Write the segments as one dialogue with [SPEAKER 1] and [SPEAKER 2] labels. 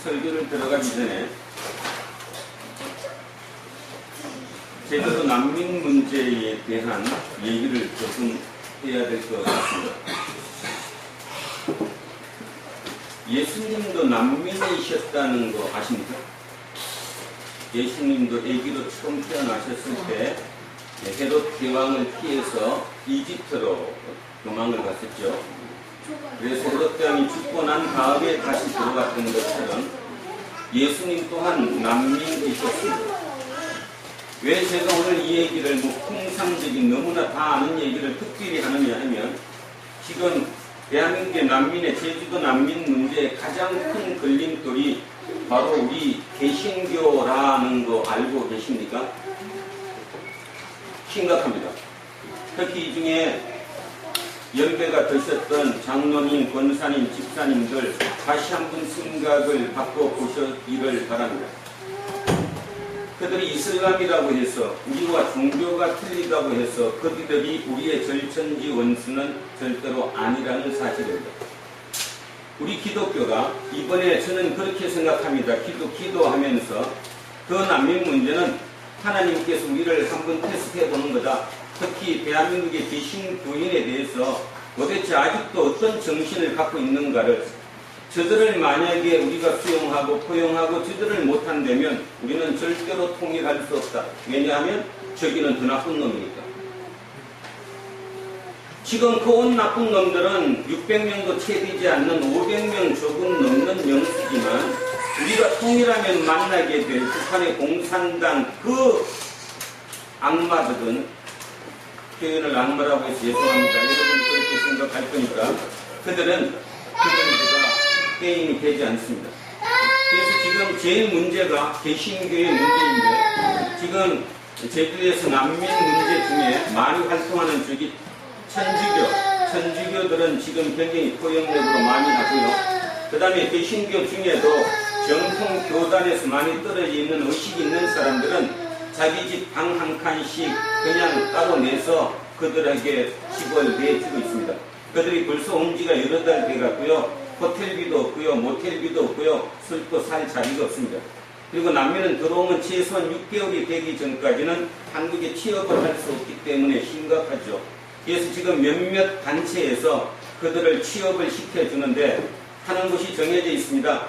[SPEAKER 1] 설교를 들어가기 전에 제주도 난민 문제에 대한 얘기를 조금 해야 될 것 같습니다. 예수님도 난민이셨다는 거 아십니까? 예수님도 아기로 처음 태어나셨을 때 헤롯 대왕을 피해서 이집트로 도망을 갔었죠. 그래서 헤롯 대왕이 죽고 난 다음에 다시 들어갔던 것처럼 예수님 또한 난민이셨습니다. 왜 제가 오늘 이 얘기를 통상적인 너무나 다 아는 얘기를 특별히 하느냐 하면 지금 대한민국의 난민의 제주도 난민 문제의 가장 큰 걸림돌이 바로 우리 개신교라는 거 알고 계십니까? 심각합니다. 특히 이 중에 연배가 드셨던 장로님, 권사님, 집사님들 다시 한번 생각을 바꿔보시기를 바랍니다. 그들이 이슬람이라고 해서 우리와 종교가 틀리다고 해서 그들이 우리의 절천지 원수는 절대로 아니라는 사실입니다. 우리 기독교가 이번에 저는 그렇게 생각합니다. 기도하면서 그 난민 문제는 하나님께서 우리를 한번 테스트해 보는 거다. 특히 대한민국의 개신교인에 대해서 도대체 아직도 어떤 정신을 갖고 있는가를, 저들을 만약에 우리가 수용하고 포용하고 저들을 못한다면 우리는 절대로 통일할 수 없다. 왜냐하면 저기는 더 나쁜 놈이니까. 지금 그 온 나쁜 놈들은 600명도 채 되지 않는 500명 조금 넘는 명수지만 우리가 통일하면 만나게 될 북한의 공산당 그 악마들은, 표현을 악마라고 해서 죄송합니다. 여러분 그렇게 생각할 거니까 그들은 제가 게임이 되지 않습니다. 그래서 지금 제일 문제가 개신교의 문제인데, 지금 제주에서 난민 문제 중에 많이 활동하는 쪽이 천주교들은 지금 굉장히 포용력으로 많이 하고요. 그 다음에 개신교 중에도 정통 교단에서 많이 떨어져 있는 의식 있는 사람들은 자기 집 방 한 칸씩 그냥 따로 내서 그들에게 집을 내주고 있습니다. 그들이 벌써 온 지가 여러 달 돼갔고요. 호텔비도 없고요, 모텔비도 없고요, 술도 살 자리가 없습니다. 그리고 난민은 들어오면 최소한 6개월이 되기 전까지는 한국에 취업을 할 수 없기 때문에 심각하죠. 그래서 지금 몇몇 단체에서 그들을 취업을 시켜주는데 하는 곳이 정해져 있습니다.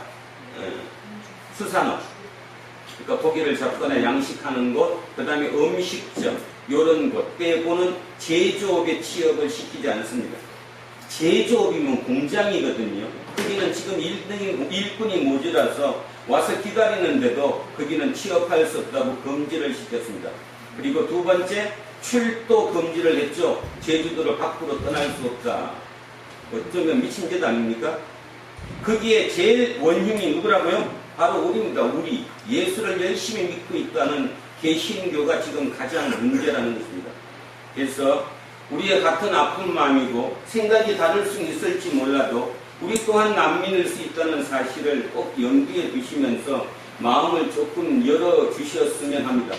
[SPEAKER 1] 수산업, 그러니까 고기를 잡거나 양식하는 곳, 그 다음에 음식점, 이런 곳 빼고는 제조업에 취업을 시키지 않습니다. 제조업이면 공장이거든요. 거기는 지금 일꾼이 모자라서 와서 기다리는데도 거기는 취업할 수 없다고 금지를 시켰습니다. 그리고 두 번째, 출도 금지를 했죠. 제주도를 밖으로 떠날 수 없다. 어쩌면 미친 짓 아닙니까? 거기에 제일 원흉이 누구라고요? 바로 우리입니다. 우리 예수를 열심히 믿고 있다는 개신교가 지금 가장 문제라는 것입니다. 그래서 우리의 같은 아픈 마음이고 생각이 다를 수 있을지 몰라도 우리 또한 난민일 수 있다는 사실을 꼭 염두에 두시면서 마음을 조금 열어주셨으면 합니다.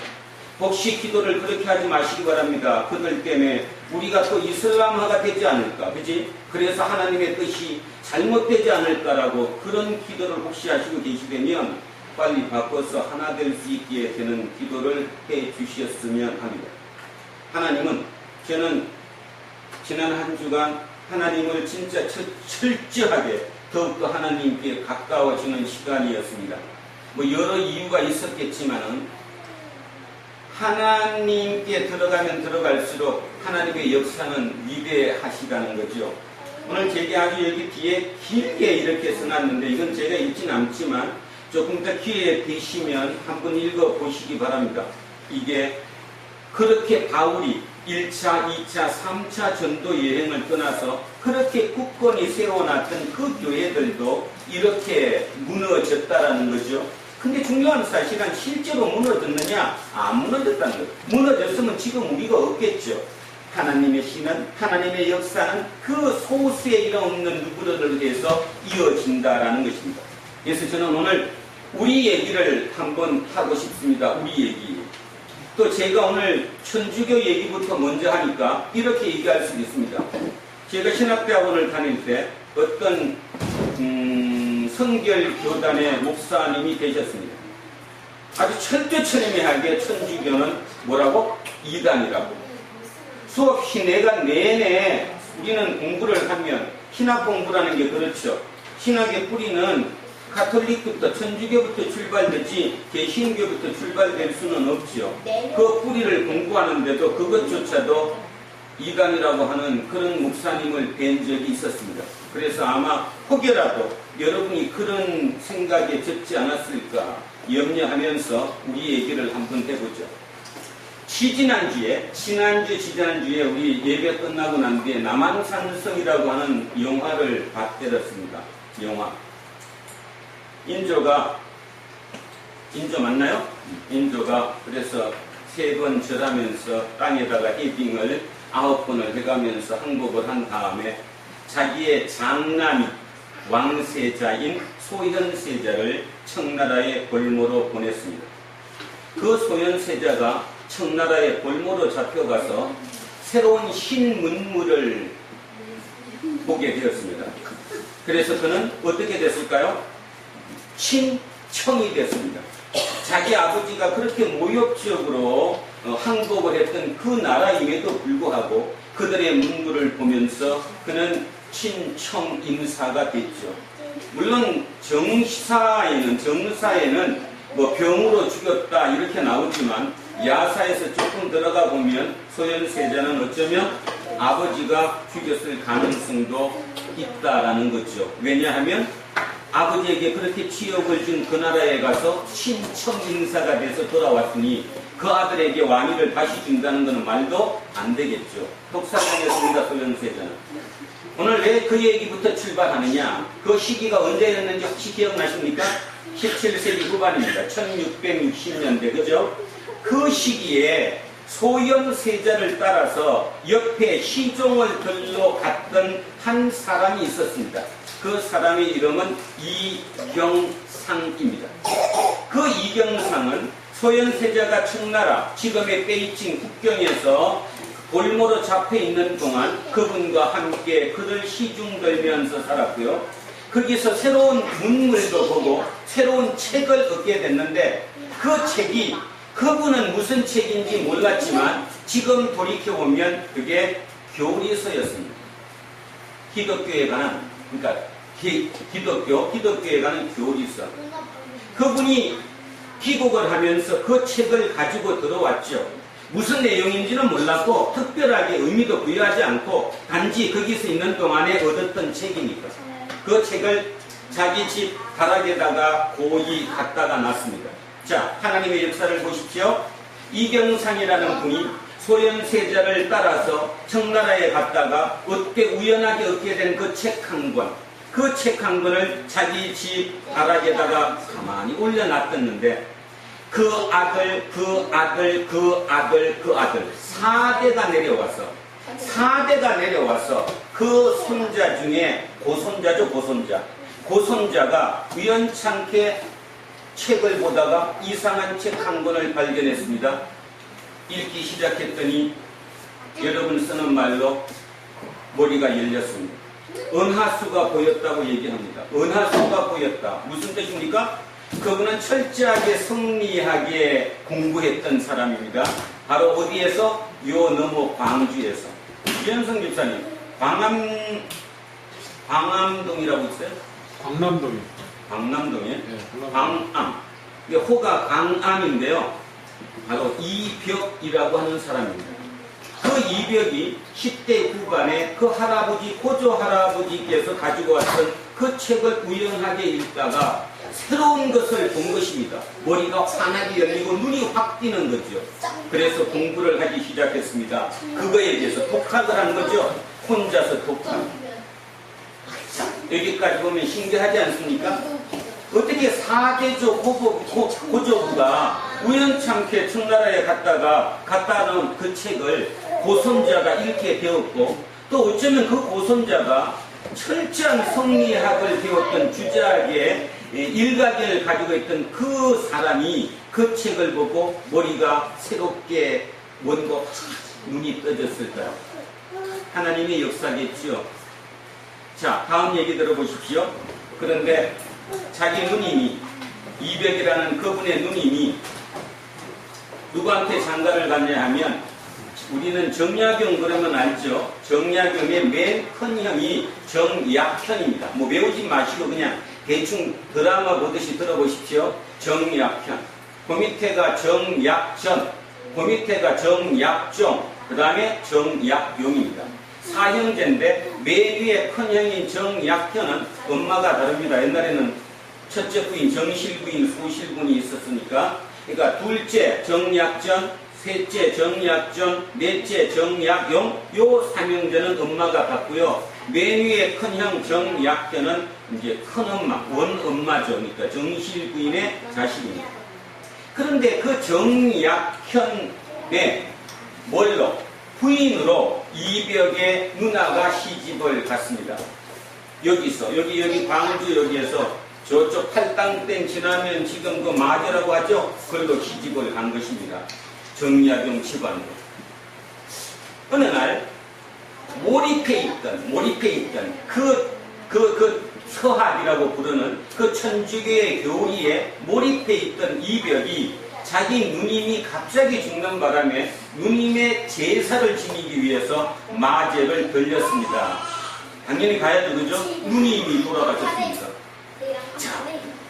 [SPEAKER 1] 혹시 기도를 그렇게 하지 마시기 바랍니다. 그들 때문에 우리가 또 이슬람화가 되지 않을까, 그지? 그래서 하나님의 뜻이 잘못되지 않을까라고 그런 기도를 혹시 하시고 계시다면 빨리 바꿔서 하나 될 수 있게 되는 기도를 해 주셨으면 합니다. 하나님은, 저는 지난 한 주간 하나님을 진짜 철저하게 더욱더 하나님께 가까워지는 시간이었습니다. 뭐 여러 이유가 있었겠지만은 하나님께 들어가면 들어갈수록 하나님의 역사는 위대하시다는 거죠. 오늘 제게 아주 여기 뒤에 길게 이렇게 써놨는데 이건 제가 읽진 않지만 조금 더 기회에 되시면 한번 읽어보시기 바랍니다. 이게 그렇게 바울이 1차, 2차, 3차 전도 여행을 떠나서 그렇게 굳건히 세워놨던 그 교회들도 이렇게 무너졌다라는 거죠. 근데 중요한 사실은 실제로 무너졌느냐? 안 무너졌다는 거예요. 무너졌으면 지금 우리가 없겠죠. 하나님의 신은, 하나님의 역사는 그 소수에 일어없는 누구를 위해서 이어진다라는 것입니다. 그래서 저는 오늘 우리 얘기를 한번 하고 싶습니다. 우리 얘기. 또 제가 오늘 천주교 얘기부터 먼저 하니까 이렇게 얘기할 수 있습니다. 제가 신학대학원을 다닐 때 어떤 성결교단의 목사님이 되셨습니다. 아주 철두철미하게 천주교는 뭐라고? 이단이라고. 수업 시내가 내내 우리는 공부를 하면 신학 공부라는 게 그렇죠. 신학의 뿌리는 가톨릭부터 천주교부터 출발되지 개신교부터 출발될 수는 없죠. 그 뿌리를 공부하는데도 그것조차도 이단이라고 하는 그런 목사님을 뵌 적이 있었습니다. 그래서 아마 혹여라도 여러분이 그런 생각에 젖지 않았을까 염려하면서 우리 얘기를 한번 해보죠. 지난주에 우리 예배 끝나고 난 뒤에 남한산성이라고 하는 영화를 봤더랬습니다. 영화. 인조 맞나요? 인조가 그래서 3번 절하면서 땅에다가 헤딩을 9번을 해가면서 항복을 한 다음에 자기의 장남이 왕세자인 소현세자를 청나라의 볼모로 보냈습니다. 그 소현세자가 청나라의 볼모로 잡혀가서 새로운 신문물을 보게 되었습니다. 그래서 그는 어떻게 됐을까요? 친청이 됐습니다. 자기 아버지가 그렇게 모욕적으로 항복을 했던 그 나라임에도 불구하고 그들의 문물을 보면서 그는 친청 인사가 됐죠. 물론 정사에는 뭐 병으로 죽였다 이렇게 나오지만 야사에서 조금 들어가 보면 소현세자는 어쩌면 아버지가 죽였을 가능성도 있다라는 거죠. 왜냐하면 아버지에게 그렇게 치욕을 준 그 나라에 가서 친청 인사가 돼서 돌아왔으니 그 아들에게 왕위를 다시 준다는 것은 말도 안 되겠죠. 독사당했습니다. 소현세자는. 오늘 왜 그 얘기부터 출발하느냐? 그 시기가 언제였는지 혹시 기억나십니까? 17세기 후반입니다. 1660년대, 그죠? 그 시기에 소현세자를 따라서 옆에 시종을 들러 갔던 한 사람이 있었습니다. 그 사람의 이름은 이경상입니다. 그 이경상은 소현세자가 청나라, 지금의 베이징 국경에서 볼모로 잡혀 있는 동안 그분과 함께 그를 시중들면서 살았고요. 거기서 새로운 문물도 보고 새로운 책을 얻게 됐는데 그 책이 그분은 무슨 책인지 몰랐지만 지금 돌이켜보면 그게 교리서였습니다. 기독교에 관한, 그러니까 기독교에 관한 교리서. 그분이 귀국을 하면서 그 책을 가지고 들어왔죠. 무슨 내용인지는 몰랐고 특별하게 의미도 부여하지 않고 단지 거기서 있는 동안에 얻었던 책이니까 그 책을 자기 집 다락에다가 고이 갖다가 놨습니다. 자, 하나님의 역사를 보십시오. 이경상이라는 분이 소현세자를 따라서 청나라에 갔다가 어떻게 우연하게 얻게 된 그 책 한 권, 그 책 한 권을 자기 집 다락에다가 가만히 올려놨었는데 그 아들 4대가 내려와서 그 손자 중에 고손자가 우연찮게 책을 보다가 이상한 책 한 권을 발견했습니다. 읽기 시작했더니 여러분 쓰는 말로 머리가 열렸습니다. 은하수가 보였다고 얘기합니다. 은하수가 보였다. 무슨 뜻입니까? 그분은 철저하게 성리하게 공부했던 사람입니다. 바로 어디에서? 요 너머 광주에서. 유현성 집사님, 광암동이라고 있어요?
[SPEAKER 2] 광남동이요.
[SPEAKER 1] 광남동이에요?
[SPEAKER 2] 네,
[SPEAKER 1] 광암. 이게 호가 강암인데요. 바로 이벽이라고 하는 사람입니다. 그 이벽이 10대 후반에 그 할아버지, 고조 할아버지께서 가지고 왔던 그 책을 우연하게 읽다가 새로운 것을 본 것입니다. 머리가 환하게 열리고 눈이 확 띄는 거죠. 그래서 공부를 하기 시작했습니다. 그거에 대해서 독학을 한 거죠. 혼자서 독학. 자, 여기까지 보면 신기하지 않습니까? 어떻게 4대조 고조부가 우연찮게 청나라에 갖다 놓은 그 책을 고손자가 이렇게 배웠고 또 어쩌면 그 고손자가 철저한 성리학을 배웠던 주자에게 일가견을 가지고 있던 그 사람이 그 책을 보고 머리가 새롭게 뭔가 눈이 떠졌을까요? 하나님의 역사겠죠. 자, 다음 얘기 들어보십시오. 그런데 자기 누님이, 이벽이라는 그분의 누님이 누구한테 장가를 갔냐 하면, 우리는 정약용 그러면 알죠? 정약용의 맨 큰 형이 정약현입니다. 뭐 외우지 마시고 그냥 대충 드라마 보듯이 들어보십시오. 정약현. 그 밑에가 정약전, 그 밑에가 정약종, 그 다음에 정약용입니다. 사형제인데 맨 위에 큰 형인 정약현은 엄마가 다릅니다. 옛날에는 첫째 부인 정실부인, 소실부인이 있었으니까. 그러니까 둘째 정약전, 셋째 정약전, 넷째 정약용, 요 삼형제는 엄마가 같고요. 맨 위에 큰형 정약현은 이제 큰엄마, 원엄마죠. 그러니까 정실부인의 자식입니다. 그런데 그 정약현의 뭘로? 부인으로 이벽의 누나가 시집을 갔습니다. 여기서, 여기 광주 여기에서 저쪽 팔당땡 지나면 지금 그 마저라고 하죠? 그걸로 시집을 간 것입니다. 정약용 집안으로. 어느 날 몰입해 있던 그 서합이라고 부르는 그 천주교의 교리에 몰입해 있던 이벽이 자기 누님이 갑자기 죽는 바람에 누님의 제사를 지니기 위해서 마제를 들렸습니다. 당연히 가야죠, 그죠? 누님이 돌아가셨습니다. 자,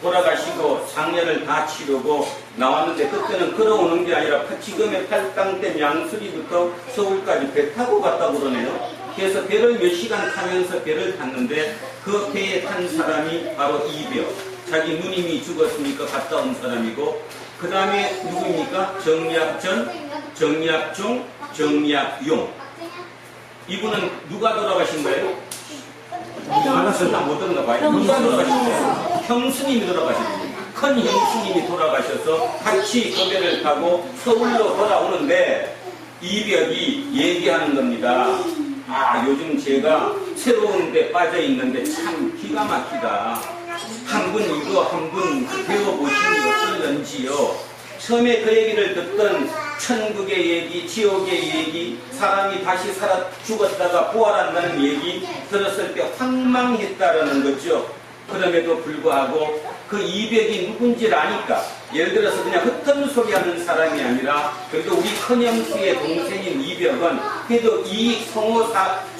[SPEAKER 1] 돌아가시고 장례를 다 치르고 나왔는데, 그때는 걸어오는 게 아니라 지금의 팔당댐 양수리부터 서울까지 배 타고 갔다고 그러네요. 그래서 배를 몇 시간 타면서 배를 탔는데, 그 배에 탄 사람이 바로 이벽. 자기 누님이 죽었으니까 갔다 온 사람이고, 그 다음에 누구입니까? 정약전, 정약종, 정약용. 이분은 누가 돌아가신 거예요? 알았어요. 못 들었나 봐요. 누가 돌아가신 거예요? 형수님이 돌아가셨어요. 큰 형수님이 돌아가셔서 같이 그 배를 타고 서울로 돌아오는데, 이벽이 얘기하는 겁니다. 아, 요즘 제가 새로운 데 빠져 있는데 참 기가 막히다. 한 분 이거 한 분 배워보시니 어떨런지요. 처음에 그 얘기를 듣던 천국의 얘기, 지옥의 얘기, 사람이 다시 살아 죽었다가 부활한다는 얘기 들었을 때 황망했다라는 거죠. 그럼에도 불구하고 그 이벽이 누군지를 아니까, 예를 들어서 그냥 흩은 소리 하는 사람이 아니라, 그래도 우리 큰형수의 동생인 이벽은 그래도 이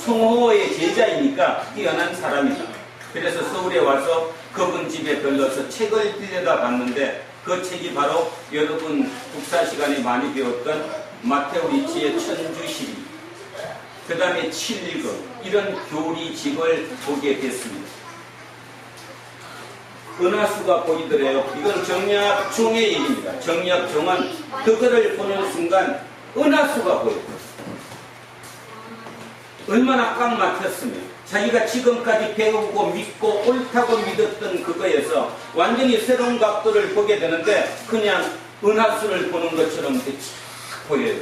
[SPEAKER 1] 성호의 제자이니까 뛰어난 사람이다. 그래서 서울에 와서 그분 집에 들러서 책을 들여다봤는데, 그 책이 바로 여러분 국사 시간에 많이 배웠던 마테오 리치의 천주시리, 그 다음에 칠금, 이런 교리집을 보게 됐습니다. 은하수가 보이더래요. 이건 정약종의 얘기입니다. 정약종은 그거를 보는 순간 은하수가 보여요. 얼마나 꽉 막혔으면 자기가 지금까지 배우고 믿고 옳다고 믿었던 그거에서 완전히 새로운 각도를 보게 되는데, 그냥 은하수를 보는 것처럼 이렇게 쫙 보여요.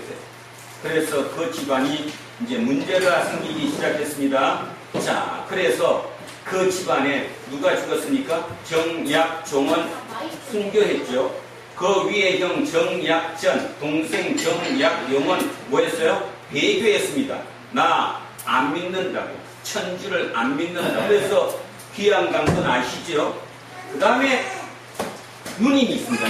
[SPEAKER 1] 그래서 그 집안이 이제 문제가 생기기 시작했습니다. 자, 그래서 그 집안에 누가 죽었습니까? 정약종은 순교했죠. 그 위에 형 정약전, 동생 정약용은 뭐 했어요? 배교했습니다. 나 안 믿는다고. 천주를 안 믿는다. 그래서 귀양 간 건 아시죠? 그 다음에 누님이 있습니다.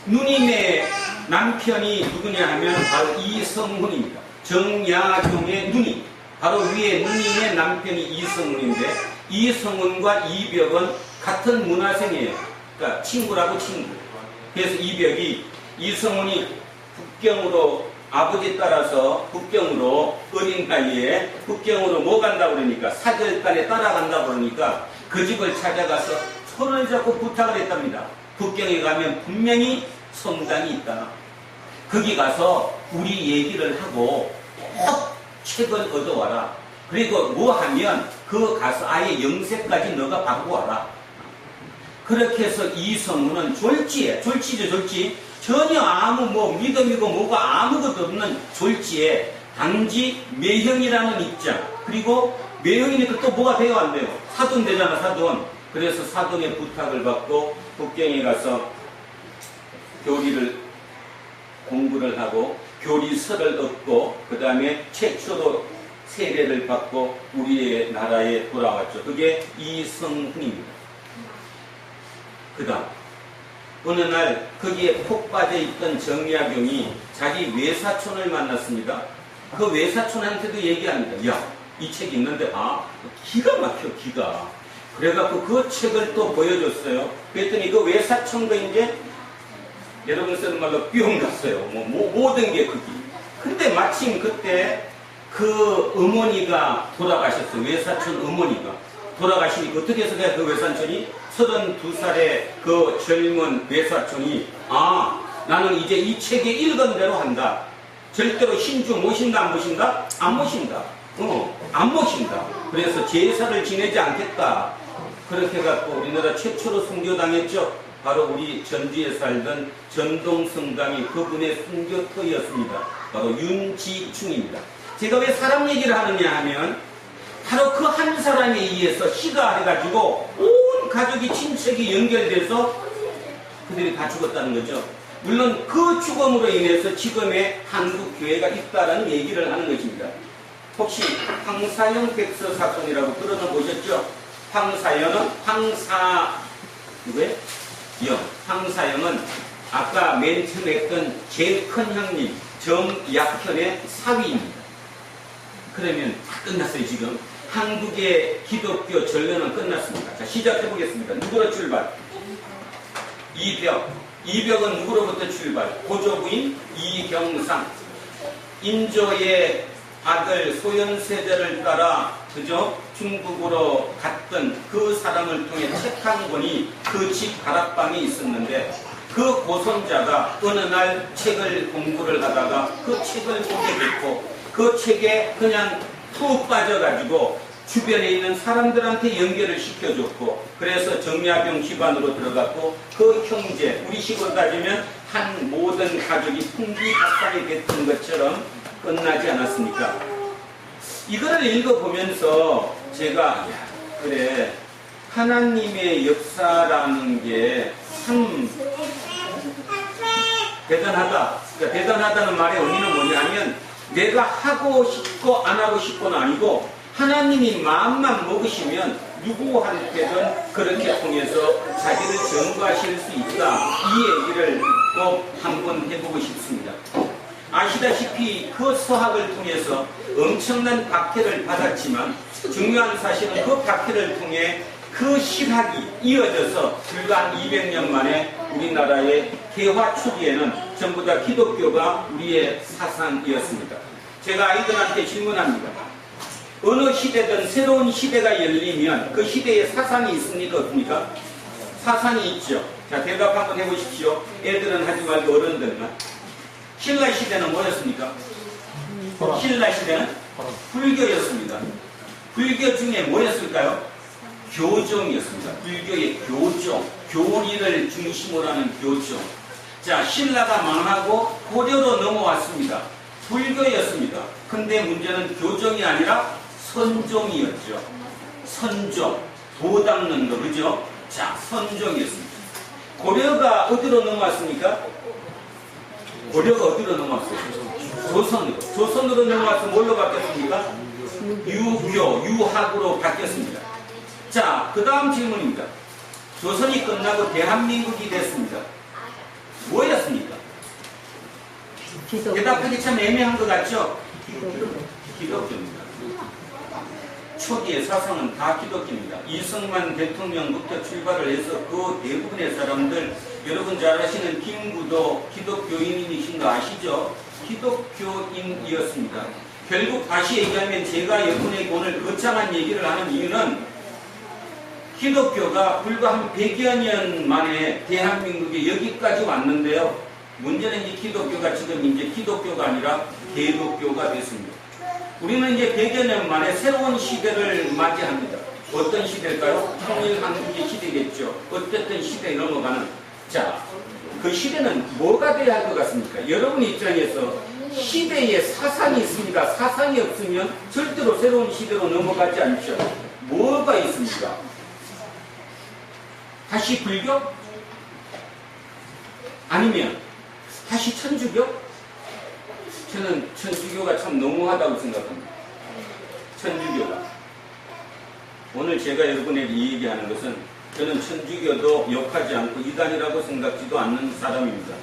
[SPEAKER 1] 누님의 남편이 누구냐 하면 바로 이성훈입니다. 정약용의 누님. 바로 위에 누님의 남편이 이성훈인데, 이성훈과 이벽은 같은 문화생이에요. 그러니까 친구라고 친구. 그래서 이벽이, 이성훈이 북경으로 아버지 따라서 북경으로 어린 나이에 북경으로 뭐 간다고 그러니까 사절단에 따라간다고 그러니까 그 집을 찾아가서 손을 잡고 부탁을 했답니다. 북경에 가면 분명히 성당이 있다. 거기 가서 우리 얘기를 하고 꼭 책을 얻어와라. 그리고 뭐 하면 그 가서 아예 영세까지 너가 받고 와라. 그렇게 해서 이성우는 졸지. 전혀 아무 뭐 믿음이고 뭐가 아무것도 없는 졸지에 단지 매형이라는 입장. 그리고 매형이니까 또 뭐가 돼야 안 돼요? 사돈 되잖아, 사돈. 그래서 사돈의 부탁을 받고 북경에 가서 교리를 공부를 하고 교리서를 얻고 그 다음에 최초로 세례를 받고 우리의 나라에 돌아왔죠. 그게 이성훈입니다. 그다음 어느 날 거기에 푹 빠져 있던 정약용이 자기 외사촌을 만났습니다. 그 외사촌한테도 얘기합니다. 야, 이 책이 있는데 기가 막혀 기가. 그래갖고 그 책을 또 보여줬어요. 그랬더니 그 외사촌도 이제 여러분 쓰는 말로 뿅 갔어요. 모든 게 거기. 근데 마침 그때 그 어머니가 돌아가셨어요. 외사촌 어머니가 돌아가시니까 어떻게 해서 그 외사촌이 32살의 그 젊은 외사촌이 나는 이제 이 책에 읽은 대로 한다. 절대로 신주 모신다 안 모신다? 안 모신다. 안 모신다. 그래서 제사를 지내지 않겠다. 그렇게 해갖고 우리나라 최초로 순교당했죠. 바로 우리 전주에 살던 전동성당이 그분의 순교터였습니다. 바로 윤지충입니다. 제가 왜 사람 얘기를 하느냐 하면 바로 그 한 사람에 의해서 시가 해가지고 온 가족이 친척이 연결돼서 그들이 다 죽었다는 거죠. 물론 그 죽음으로 인해서 지금의 한국 교회가 있다라는 얘기를 하는 것입니다. 혹시 황사영 백서 사건이라고 들어보셨죠? 황사영은 황사영은 아까 맨 처음에 했던 제일 큰 형님 정약현의 사위입니다. 그러면 다 끝났어요. 지금 한국의 기독교 전례는 끝났습니다. 자, 시작해 보겠습니다. 누구로 출발? 이벽은 누구로부터 출발? 고조부인 이경상. 인조의 아들 소현세자를 따라 그저 중국으로 갔던 그 사람을 통해 책 한 권이 그 집 다락방에 있었는데 그 고손자가 어느 날 책을 공부를 하다가 그 책을 보게 됐고 그 책에 그냥 푹 빠져가지고 주변에 있는 사람들한테 연결을 시켜줬고 그래서 정약용 집안으로 들어갔고 그 형제 우리 식으로 따지면 한 모든 가족이 풍비박산이 됐던 것처럼 끝나지 않았습니까? 이거를 읽어보면서 제가 그래 하나님의 역사라는 게 참 대단하다. 그러니까 대단하다는 말의 의미는 뭐냐면 내가 하고 싶고 안 하고 싶고는 아니고 하나님이 마음만 먹으시면 누구한테든 그렇게 통해서 자기를 증거하실 수 있다. 이 얘기를 꼭 한번 해보고 싶습니다. 아시다시피 그 서학을 통해서 엄청난 박해를 받았지만 중요한 사실은 그 박해를 통해 그 실학이 이어져서 불과 한 200년 만에 우리나라의 개화 초기에는 전부 다 기독교가 우리의 사상이었습니다. 제가 아이들한테 질문합니다. 어느 시대든 새로운 시대가 열리면 그 시대에 사상이 있습니까? 없습니까? 사상이 있죠. 자, 대답 한번 해보십시오. 애들은 하지 말고 어른들만. 신라 시대는 뭐였습니까? 신라 시대는 불교였습니다. 불교 중에 뭐였을까요? 교종이었습니다. 불교의 교종, 교리를 중심으로 하는 교종. 자, 신라가 망하고 고려로 넘어왔습니다. 불교였습니다. 근데 문제는 교종이 아니라 선종이었죠. 선종, 도 닦는 거, 그죠? 자, 선종이었습니다. 고려가 어디로 넘어왔습니까? 고려가 어디로 넘어왔어요? 조선으로. 조선으로 넘어와서 뭘로 바뀌었습니까? 유교, 유학으로 바뀌었습니다. 자, 그 다음 질문입니다. 조선이 끝나고 대한민국이 됐습니다. 뭐였습니까? 대답하기 참 애매한 것 같죠? 기독교입니다. 초기의 사상은 다 기독교입니다. 이승만 대통령부터 출발을 해서 그 대부분의 사람들, 여러분 잘 아시는 김구도 기독교인이신 거 아시죠? 기독교인이었습니다. 결국 다시 얘기하면 제가 여러분에게 오늘 거창한 얘기를 하는 이유는 기독교가 불과 한 100여 년 만에 대한민국에 여기까지 왔는데요. 문제는 이 기독교가 지금 이제 기독교가 아니라 개독교가 됐습니다. 우리는 이제 100여 년 만에 새로운 시대를 맞이합니다. 어떤 시대일까요? 통일한국의 시대겠죠. 어쨌든 시대에 넘어가는. 자, 그 시대는 뭐가 돼야 할 것 같습니까? 여러분 입장에서 시대에 사상이 있습니다. 사상이 없으면 절대로 새로운 시대로 넘어가지 않죠. 뭐가 있습니까? 다시 불교? 아니면 다시 천주교? 저는 천주교가 참 너무하다고 생각합니다. 천주교가. 오늘 제가 여러분에게 이 얘기하는 것은 저는 천주교도 욕하지 않고 이단이라고 생각지도 않는 사람입니다.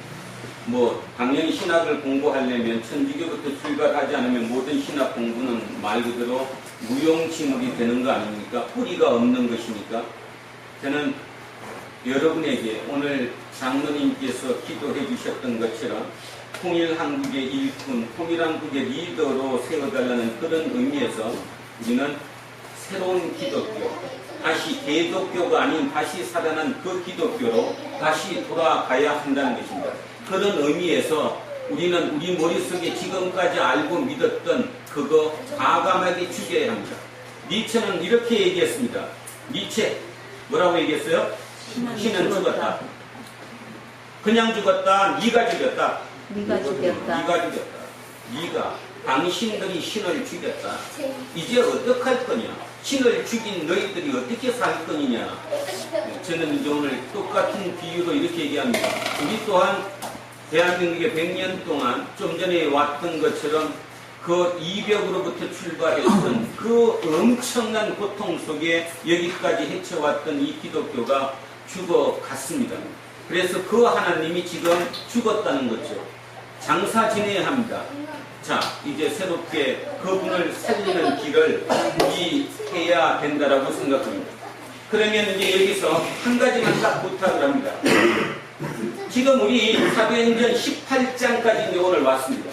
[SPEAKER 1] 뭐 당연히 신학을 공부하려면 천주교부터 출발하지 않으면 모든 신학 공부는 말 그대로 무용지물이 되는 거 아닙니까? 뿌리가 없는 것이니까. 저는 여러분에게 오늘 장로님께서 기도해 주셨던 것처럼 통일한국의 일꾼, 통일한국의 리더로 세워달라는 그런 의미에서 우리는 새로운 기독교, 다시 대독교가 아닌 다시 살아난 그 기독교로 다시 돌아가야 한다는 것입니다. 그런 의미에서 우리는 우리 머릿속에 지금까지 알고 믿었던 그거 과감하게 죽여야 합니다. 니체는 이렇게 얘기했습니다. 니체 뭐라고 얘기했어요? 신은 죽었다. 그냥 죽었다. 네가 죽였다.
[SPEAKER 2] 네가 죽였다.
[SPEAKER 1] 네가 죽였다. 네가 당신들이 신을 죽였다. 이제 어떡할 거냐? 신을 죽인 너희들이 어떻게 살 거냐? 저는 이제 오늘 똑같은 비유로 이렇게 얘기합니다. 우리 또한 대한민국에 100년 동안 좀 전에 왔던 것처럼 그 이벽으로부터 출발했던 그 엄청난 고통 속에 여기까지 헤쳐왔던 이 기독교가 죽어갔습니다. 그래서 그 하나님이 지금 죽었다는 거죠. 장사 지내야 합니다. 자, 이제 새롭게 그분을 살리는 길을 유지해야 된다라고 생각합니다. 그러면 이제 여기서 한 가지만 딱 부탁을 합니다. 지금 우리 사도행전 18장까지 이제 오늘 왔습니다.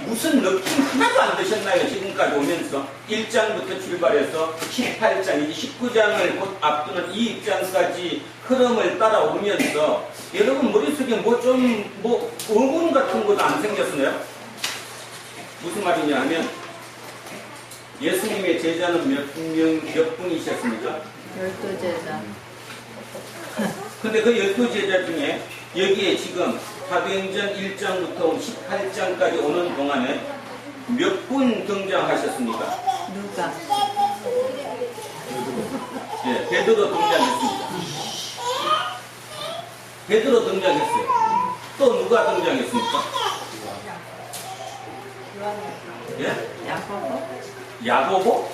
[SPEAKER 1] 무슨 느낌 하나도 안 드셨나요? 지금까지 오면서 1장부터 출발해서 18장, 이제 19장을 곧 앞두는 이 입장까지 흐름을 따라오면서 여러분 머릿속에 뭐 의문 같은 것도 안 생겼나요? 무슨 말이냐 하면 예수님의 제자는 몇 분이셨습니까?
[SPEAKER 2] 12제자.
[SPEAKER 1] 근데 그 12제자 중에 여기에 지금 사도행전 1장부터 18장까지 오는 동안에 몇 분 등장하셨습니까?
[SPEAKER 2] 누가?
[SPEAKER 1] 예, 베드로 등장했습니다. 베드로 등장했어요. 또 누가 등장했습니까? 예?
[SPEAKER 2] 야고보?
[SPEAKER 1] 야고보?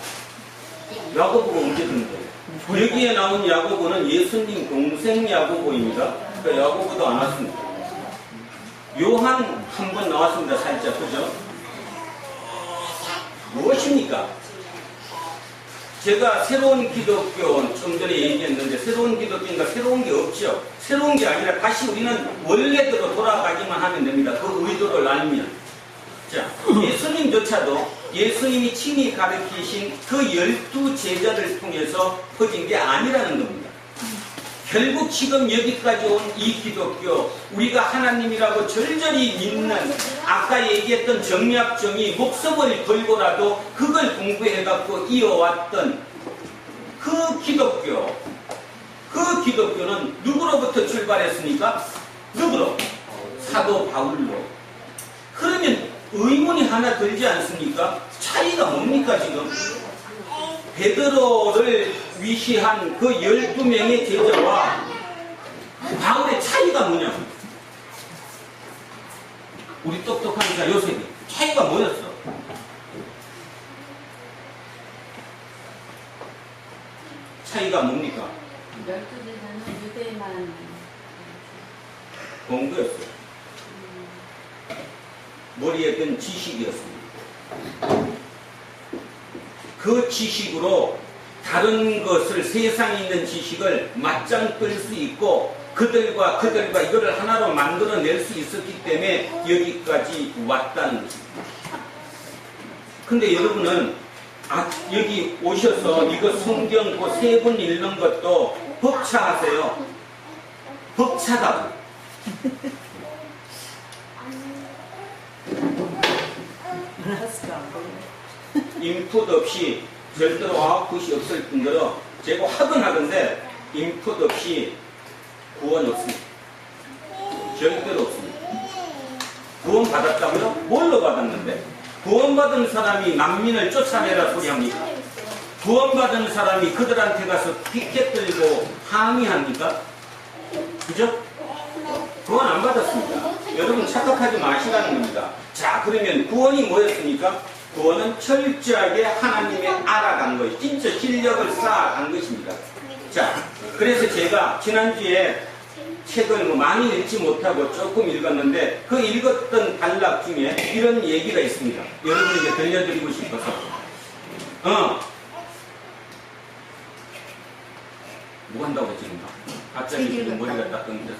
[SPEAKER 1] 야고보가 언제 등장해요? 여기에 나온 야고보는 예수님 동생 야고보입니다. 그러니까 야고보도 안 왔습니다. 요한 한 번 나왔습니다. 살짝, 그죠? 무엇입니까? 제가 새로운 기독교 좀 전에 얘기했는데 새로운 기독교인가 새로운 게 없죠. 새로운 게 아니라 다시 우리는 원래대로 돌아가기만 하면 됩니다. 그 의도를 알면. 자, 예수님조차도 예수님이 친히 가르치신 그 12제자를 통해서 퍼진 게 아니라는 겁니다. 결국 지금 여기까지 온 이 기독교, 우리가 하나님이라고 절절히 믿는 아까 얘기했던 정약정이 목숨을 걸고라도 그걸 공부해갖고 이어왔던 그 기독교는 누구로부터 출발했습니까? 누구로? 사도 바울로. 그러면 의문이 하나 들지 않습니까? 차이가 뭡니까 지금? 베드로를 위시한 그 12명의 제자와 바울의 차이가 뭐냐고. 우리 똑똑한 자 요셉이 차이가 뭐였어? 차이가 뭡니까?
[SPEAKER 2] 12제자는 유대만
[SPEAKER 1] 공부였어요. 머리에 든 지식이었습니다. 그 지식으로 다른 것을, 세상에 있는 지식을 맞짱 뜰 수 있고 그들과 이거를 하나로 만들어낼 수 있었기 때문에 여기까지 왔다는 것입니다. 근데 여러분은 여기 오셔서 이거 성경 그 3분 읽는 것도 벅차하세요. 벅차다고. 인풋 없이 절대로 아웃풋이 없을 뿐더러 제가 화근하던데 인풋 없이 구원 없습니다. 절대로 없습니다. 구원 받았다고요? 뭘로 받았는데? 구원 받은 사람이 난민을 쫓아내라 소리 합니까? 구원 받은 사람이 그들한테 가서 피켓 들고 항의합니까? 그죠? 구원 안 받았습니다. 여러분 착각하지 마시라는 겁니다. 자, 그러면 구원이 뭐였습니까? 구원은 철저하게 하나님의 알아간 것이 진짜 실력을 쌓아간 것입니다. 자, 그래서 제가 지난주에 책을 뭐 많이 읽지 못하고 조금 읽었는데 그 읽었던 단락 중에 이런 얘기가 있습니다. 여러분에게 들려드리고 싶어서. 뭐 한다고 했지? 갑자기 지금 머리가 딱 끊겼어요.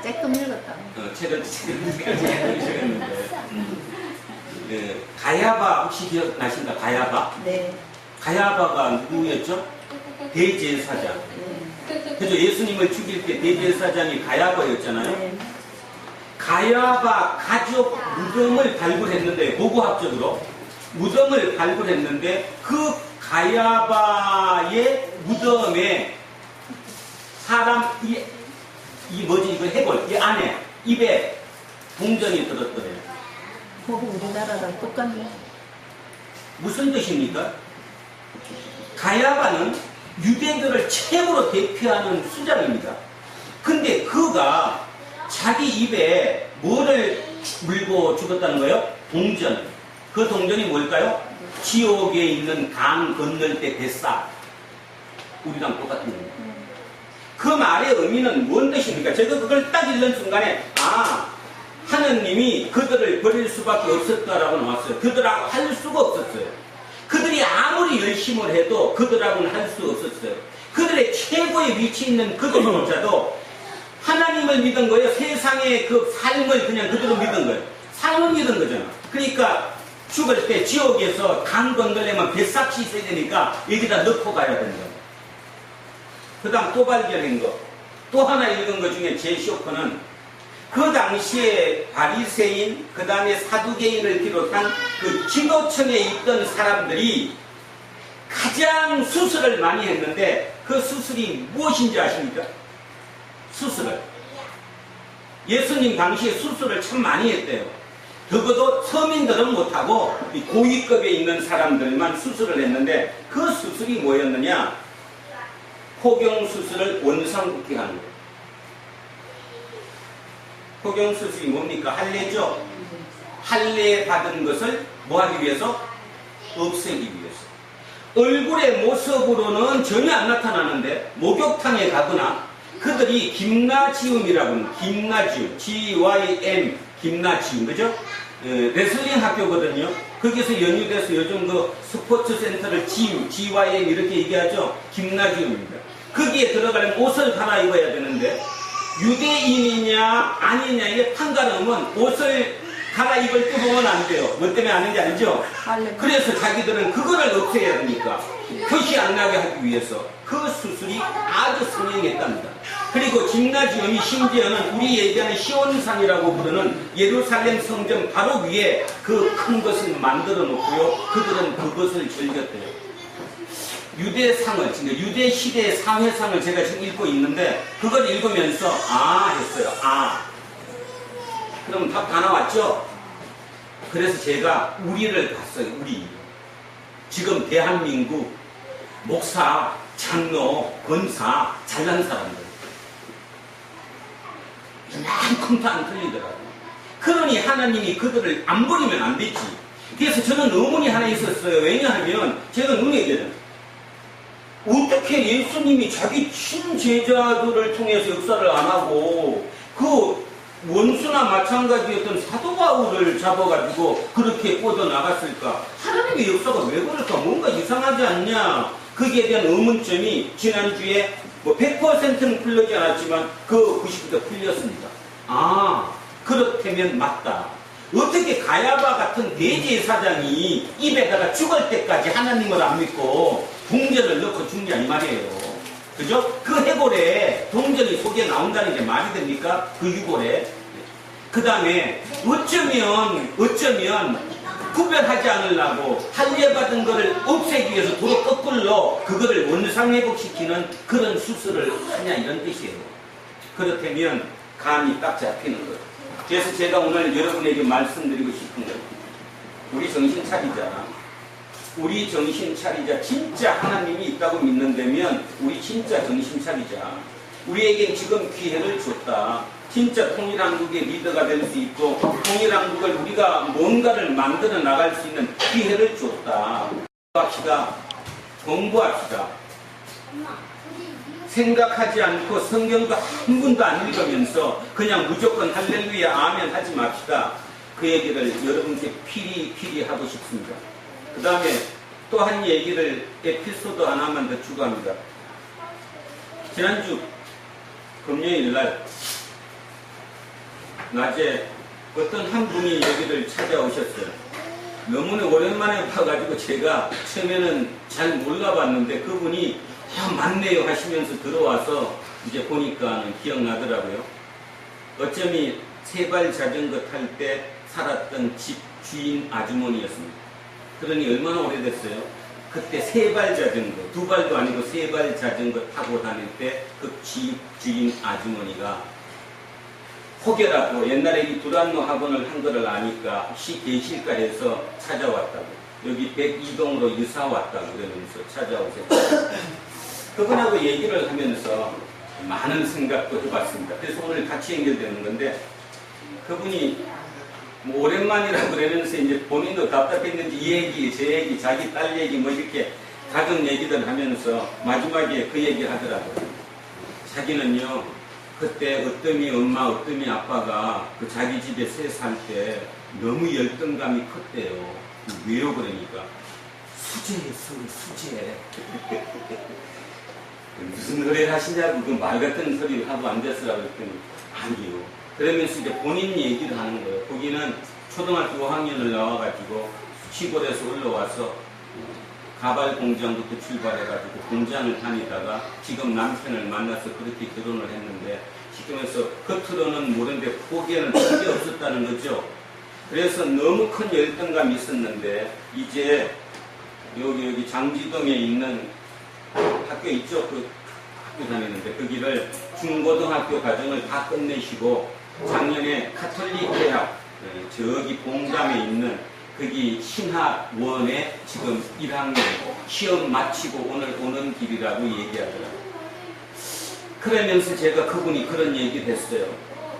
[SPEAKER 2] 조금 읽었다.
[SPEAKER 1] 책을 읽었는데 가야바 혹시 기억나신가? 가야바?
[SPEAKER 2] 네.
[SPEAKER 1] 가야바가 누구였죠? 대제사장.
[SPEAKER 2] 네.
[SPEAKER 1] 그죠? 예수님을 죽일 때 대제사장이 가야바였잖아요.
[SPEAKER 2] 네.
[SPEAKER 1] 가야바 가족 무덤을 발굴했는데, 고고학적으로 무덤을 발굴했는데 그 가야바의 무덤에 사람 이 뭐지 이거 해골 이 안에 입에 동전이 들었더래요.
[SPEAKER 2] 그거 우리나라랑 똑같네.
[SPEAKER 1] 무슨 뜻입니까? 가야바는 유대인들을 최고로 대표하는 수장입니다. 근데 그가 자기 입에 뭐를 물고 죽었다는 거예요? 동전. 그 동전이 뭘까요? 지옥에 있는 강 건널 때 뱃사. 우리랑 똑같은 겁니다. 그 말의 의미는 뭔 뜻입니까? 제가 그걸 딱 읽는 순간에 하느님이 그들을 버릴 수밖에 없었다라고 나왔어요. 그들하고 할 수가 없었어요. 그들이 아무리 열심을 해도 그들하고는 할 수 없었어요. 그들의 최고의 위치에 있는 그들조차도 하나님을 믿은 거예요. 세상의 그 삶을 그냥 그대로 믿은 거예요. 삶을 믿은 거잖아. 그러니까 죽을 때 지옥에서 강 건너려면 뱃삭시 있어야 되니까 여기다 넣고 가야 된다. 그 다음 또 발견한 거. 또 하나 읽은 것 중에 제일 쇼크는 그 당시에 바리새인, 그 다음에 사두개인을 비롯한 그 지도층에 있던 사람들이 가장 수술을 많이 했는데 그 수술이 무엇인지 아십니까? 수술을. 예수님 당시에 수술을 참 많이 했대요. 적어도 서민들은 못하고 고위급에 있는 사람들만 수술을 했는데 그 수술이 뭐였느냐? 포경수술을 원상복귀 하는 거예요. 포경수술이 뭡니까? 할례죠? 할례 받은 것을 뭐 하기 위해서? 없애기 위해서. 얼굴의 모습으로는 전혀 안 나타나는데 목욕탕에 가거나 그들이 김나지움이라고 하는 김나지움, GYM 김나지움, 그죠? 레슬링 학교거든요. 거기서 연유돼서 요즘 그 스포츠 센터를 GYM 이렇게 얘기하죠. 김나지움입니다. 거기에 들어가려면 옷을 갈아입어야 되는데 유대인이냐 아니냐에 판가름은 옷을 갈아입을 때 보면 안 돼요. 뭐 때문에 아는지 알죠? 그래서 자기들은 그거를 없애야 되니까 표시 안 나게 하기 위해서 그 수술이 아주 성행했답니다. 그리고 김나지움이 심지어는 우리 얘기하는 시온산이라고 부르는 예루살렘 성전 바로 위에 그 큰 것을 만들어 놓고요. 그들은 그것을 즐겼대요. 유대상을, 유대 시대의 사회상을 제가 지금 읽고 있는데 그걸 읽으면서 했어요. 그럼 답 다 나왔죠? 그래서 제가 우리를 봤어요. 우리. 지금 대한민국 목사, 장로, 권사, 잘난 사람들. 이만큼도 안 틀리더라고요. 그러니 하나님이 그들을 안 버리면 안 되지. 그래서 저는 의문이 하나 있었어요. 왜냐하면 제가 눈에 얘기해요. 어떻게 예수님이 자기 친제자들을 통해서 역사를 안 하고 그 원수나 마찬가지였던 사도 바울을 잡아가지고 그렇게 뻗어나갔을까? 하나님의 역사가 왜 그럴까? 뭔가 이상하지 않냐? 거기에 대한 의문점이 지난주에 뭐 100%는 풀리지 않았지만 그 90% 풀렸습니다. 그렇다면 맞다. 어떻게 가야바 같은 대제사장이 입에다가 죽을 때까지 하나님을 안 믿고 동전을 넣고 죽냐 이 말이에요. 그죠? 그 해골에 동전이 속에 나온다는 게 말이 됩니까? 그 유골에. 그 다음에 어쩌면 구별하지 않으려고 할례받은 거를 없애기 위해서 도로 거꾸로 그거를 원상회복시키는 그런 수술을 하냐 이런 뜻이에요. 그렇다면 감이 딱 잡히는 거예요. 그래서 제가 오늘 여러분에게 말씀드리고 싶은 거예요. 우리 정신 차리자. 우리 정신 차리자. 진짜 하나님이 있다고 믿는다면 우리 진짜 정신 차리자. 우리에게 지금 기회를 줬다. 진짜 통일한국의 리더가 될 수 있고 통일한국을 우리가 뭔가를 만들어 나갈 수 있는 기회를 줬다. 공부합시다. 생각하지 않고 성경도 한 번도 안 읽으면서 그냥 무조건 할렐루야 아멘 하지 맙시다. 그 얘기를 여러분께 필히 하고 싶습니다. 그 다음에 또 한 얘기를 에피소드 하나만 더 추가합니다. 지난주 금요일 날 낮에 어떤 한 분이 여기를 찾아오셨어요. 너무나 오랜만에 봐가지고 제가 처음에는 잘 몰라봤는데 그분이 맞네요 하시면서 들어와서 이제 보니까 기억나더라고요. 어쩌면 세발 자전거 탈 때 살았던 집 주인 아주머니였습니다. 그러니 얼마나 오래됐어요? 그때 세발 자전거, 두 발도 아니고 세발 자전거 타고 다닐 때 그 집 주인 아주머니가 혹여라도 옛날에 이 두란노 학원을 한 거를 아니까 혹시 계실까 해서 찾아왔다고. 여기 102동으로 이사 왔다고 그러면서 찾아오셨어요. 그분하고 얘기를 하면서 많은 생각도 해봤습니다. 그래서 오늘 같이 연결되는 건데 그분이 뭐 오랜만이라고 그러면서 이제 본인도 답답했는지 이 얘기, 제 얘기, 자기 딸 얘기 뭐 이렇게 작은 얘기들 하면서 마지막에 그 얘기 하더라고요. 자기는요, 그때 어떠미 엄마, 어떠미 아빠가 그 자기 집에 새 살 때 너무 열등감이 컸대요. 왜요? 그러니까 수제였어요, 수제. 무슨 노래를 하시냐고 그 말 같은 소리를 하고 앉았으라고 했더니 아니요. 그러면서 이제 본인 얘기를 하는 거예요. 거기는 초등학교 5학년을 나와가지고 시골에서 올라와서 가발 공장부터 출발해가지고 공장을 다니다가 지금 남편을 만나서 그렇게 결혼을 했는데 지금에서 겉으로는 모르는데 보기에는 절대 없었다는 거죠. 그래서 너무 큰 열등감이 있었는데 이제 여기 장지동에 있는 학교 있죠? 그 학교 다니는데 거기를 중고등학교 과정을 다 끝내시고 작년에 카톨릭 대학 저기 봉담에 있는 거기 신학원에 지금 1학년 시험 마치고 오늘 오는 길이라고 얘기하더라고요. 그러면서 제가 그분이 그런 얘기를 했어요.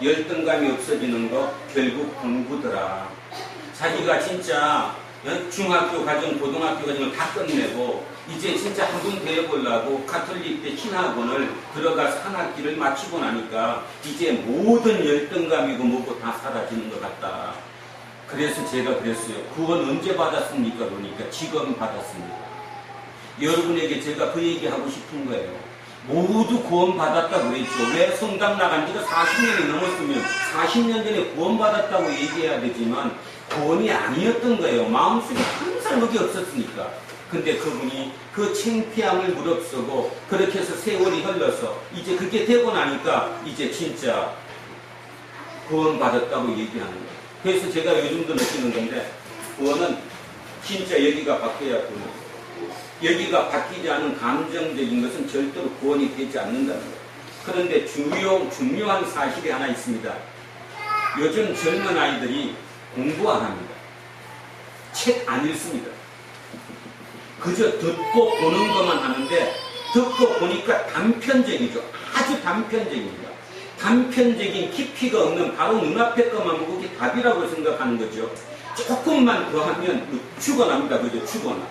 [SPEAKER 1] 열등감이 없어지는 거 결국 공부더라. 자기가 진짜 중학교 과정, 고등학교 과정을 다 끝내고 이제 진짜 한분 되어보려고 가톨릭 대 신학원을 들어가서 한 학기를 마치고 나니까 이제 모든 열등감이고 뭐고 다 사라지는 것 같다. 그래서 제가 그랬어요. 구원 언제 받았습니까? 그러니까 지금 받았습니다. 여러분에게 제가 그 얘기 하고 싶은 거예요. 모두 구원 받았다고 그랬죠. 왜 성당 나간 지가 40년이 넘었으면 40년 전에 구원 받았다고 얘기해야 되지만 구원이 아니었던 거예요. 마음속에 항상 그게 없었으니까. 근데 그분이 그 창피함을 무릅쓰고 그렇게 해서 세월이 흘러서 이제 그게 되고 나니까 이제 진짜 구원 받았다고 얘기하는 거예요. 그래서 제가 요즘도 느끼는 건데 구원은 진짜 여기가 바뀌어야 구원이에요. 여기가 바뀌지 않은 감정적인 것은 절대로 구원이 되지 않는다는 거예요. 그런데 중요한 사실이 하나 있습니다. 요즘 젊은 아이들이 공부 안 합니다. 책 안 읽습니다. 그저 듣고 보는 것만 하는데 듣고 보니까 단편적이죠. 아주 단편적입니다. 단편적인 깊이가 없는 바로 눈앞에 것만 보고 그게 답이라고 생각하는 거죠. 조금만 더 하면 죽어납니다. 그죠? 죽어나.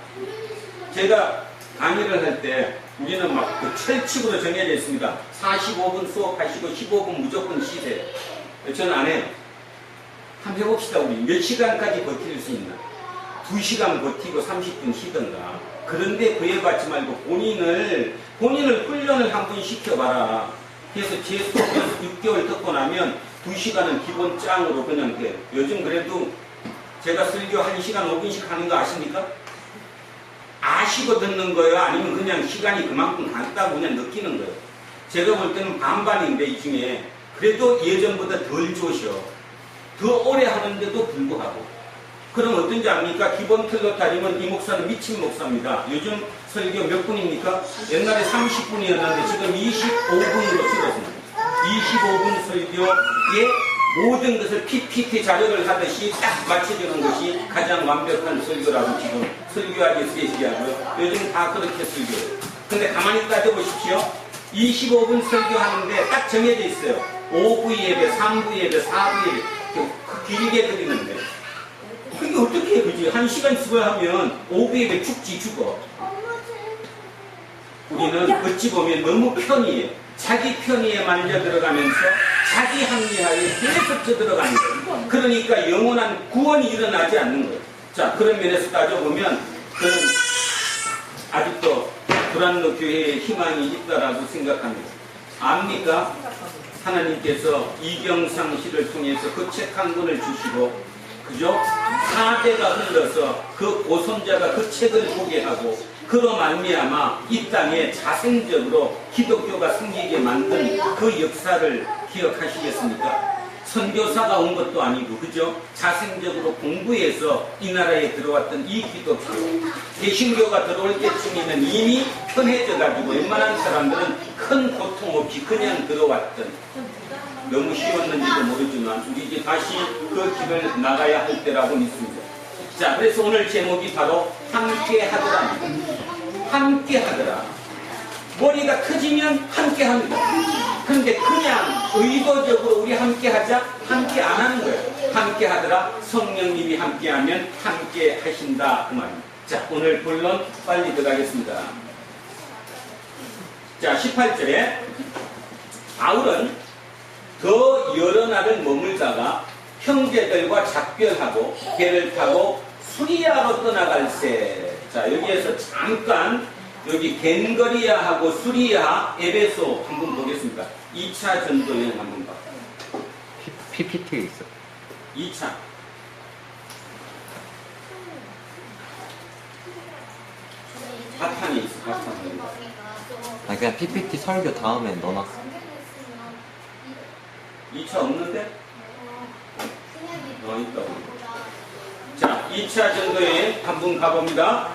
[SPEAKER 1] 제가 강의를 할 때 우리는 막 그 철칙으로 정해져 있습니다. 45분 수업하시고 15분 무조건 쉬세요. 저는 안 해요. 한번 해봅시다. 우리 몇 시간까지 버틸 수 있나? 2시간 버티고 30분 쉬던가. 그런데 그에 받지 말고 본인을 훈련을 한번 시켜봐라. 그래서 제 수업에서 6개월 듣고 나면 2시간은 기본 짱으로 그냥 돼요. 요즘 그래도 제가 설교 1시간 5분씩 하는 거 아십니까? 아시고 듣는 거예요? 아니면 그냥 시간이 그만큼 갔다고 그냥 느끼는 거예요? 제가 볼 때는 반반인데 이 중에 그래도 예전보다 덜 조셔. 더 오래 하는데도 불구하고. 그럼 어떤지 압니까? 기본 틀로 따지면 이 목사는 미친 목사입니다. 요즘 설교 몇 분입니까? 옛날에 30분이었는데 지금 25분으로 줄었습니다. 25분 설교에 모든 것을 PPT 자료를 하듯이 딱 맞춰주는 것이 가장 완벽한 설교라고 지금 설교하기 쓰시하고요. 요즘 다 그렇게 설교해요. 근데 가만히 따져보십시오. 25분 설교하는데 딱 정해져 있어요. 5부 예배, 3부 예배, 4부 예배 길게 드리는데 그게 어떻게 해, 그지? 1시간 수고하면 5부 예배 죽지 죽어. 우리는 어찌 보면 너무 편의에, 자기 편의에 말려 들어가면서 자기 합리화에 계속 들어가는 거예요. 그러니까 영원한 구원이 일어나지 않는 거예요. 자, 그런 면에서 따져보면 저는 아직도 불안로 교회에 희망이 있다라고 생각합니다. 압니까? 하나님께서 이경상 씨를 통해서 그 책 한 권을 주시고, 그죠? 4대가 흘러서 그 고손자가 그 책을 보게 하고, 그로 말미암아 이 땅에 자생적으로 기독교가 생기게 만든 그 역사를 기억하시겠습니까? 선교사가 온 것도 아니고, 그죠? 자생적으로 공부해서 이 나라에 들어왔던 이 기독교, 개신교가 들어올 때쯤이면 이미 편해져가지고 웬만한 사람들은 큰 고통 없이 그냥 들어왔던, 너무 쉬웠는지도 모르지만 우리 이제 다시 그 길을 나가야 할 때라고 믿습니다. 자, 그래서 오늘 제목이 바로 함께 하더라. 함께 하더라. 머리가 터지면 함께 합니다. 그런데 그냥 의도적으로 우리 함께 하자, 함께 안 하는 거예요. 함께 하더라. 성령님이 함께 하면 함께 하신다. 그 말입니다. 자, 오늘 본론 빨리 들어가겠습니다. 자, 18절에 바울은 더 여러 날을 머물다가 형제들과 작별하고 배를 타고 수리아로 떠나갈세. 자, 여기에서 잠깐 여기 겐거리아하고 수리아, 에베소 한번 보겠습니다. 2차 전도 여행 한번 봐.
[SPEAKER 3] PPT에 있어.
[SPEAKER 1] 2차. 바탕에 있어, 바탕에.
[SPEAKER 3] 아, 그냥 PPT 설교 다음에 넣어놨어.
[SPEAKER 1] 2차 없는데? 있다. 자, 2차 전도여행 한번 가봅니다.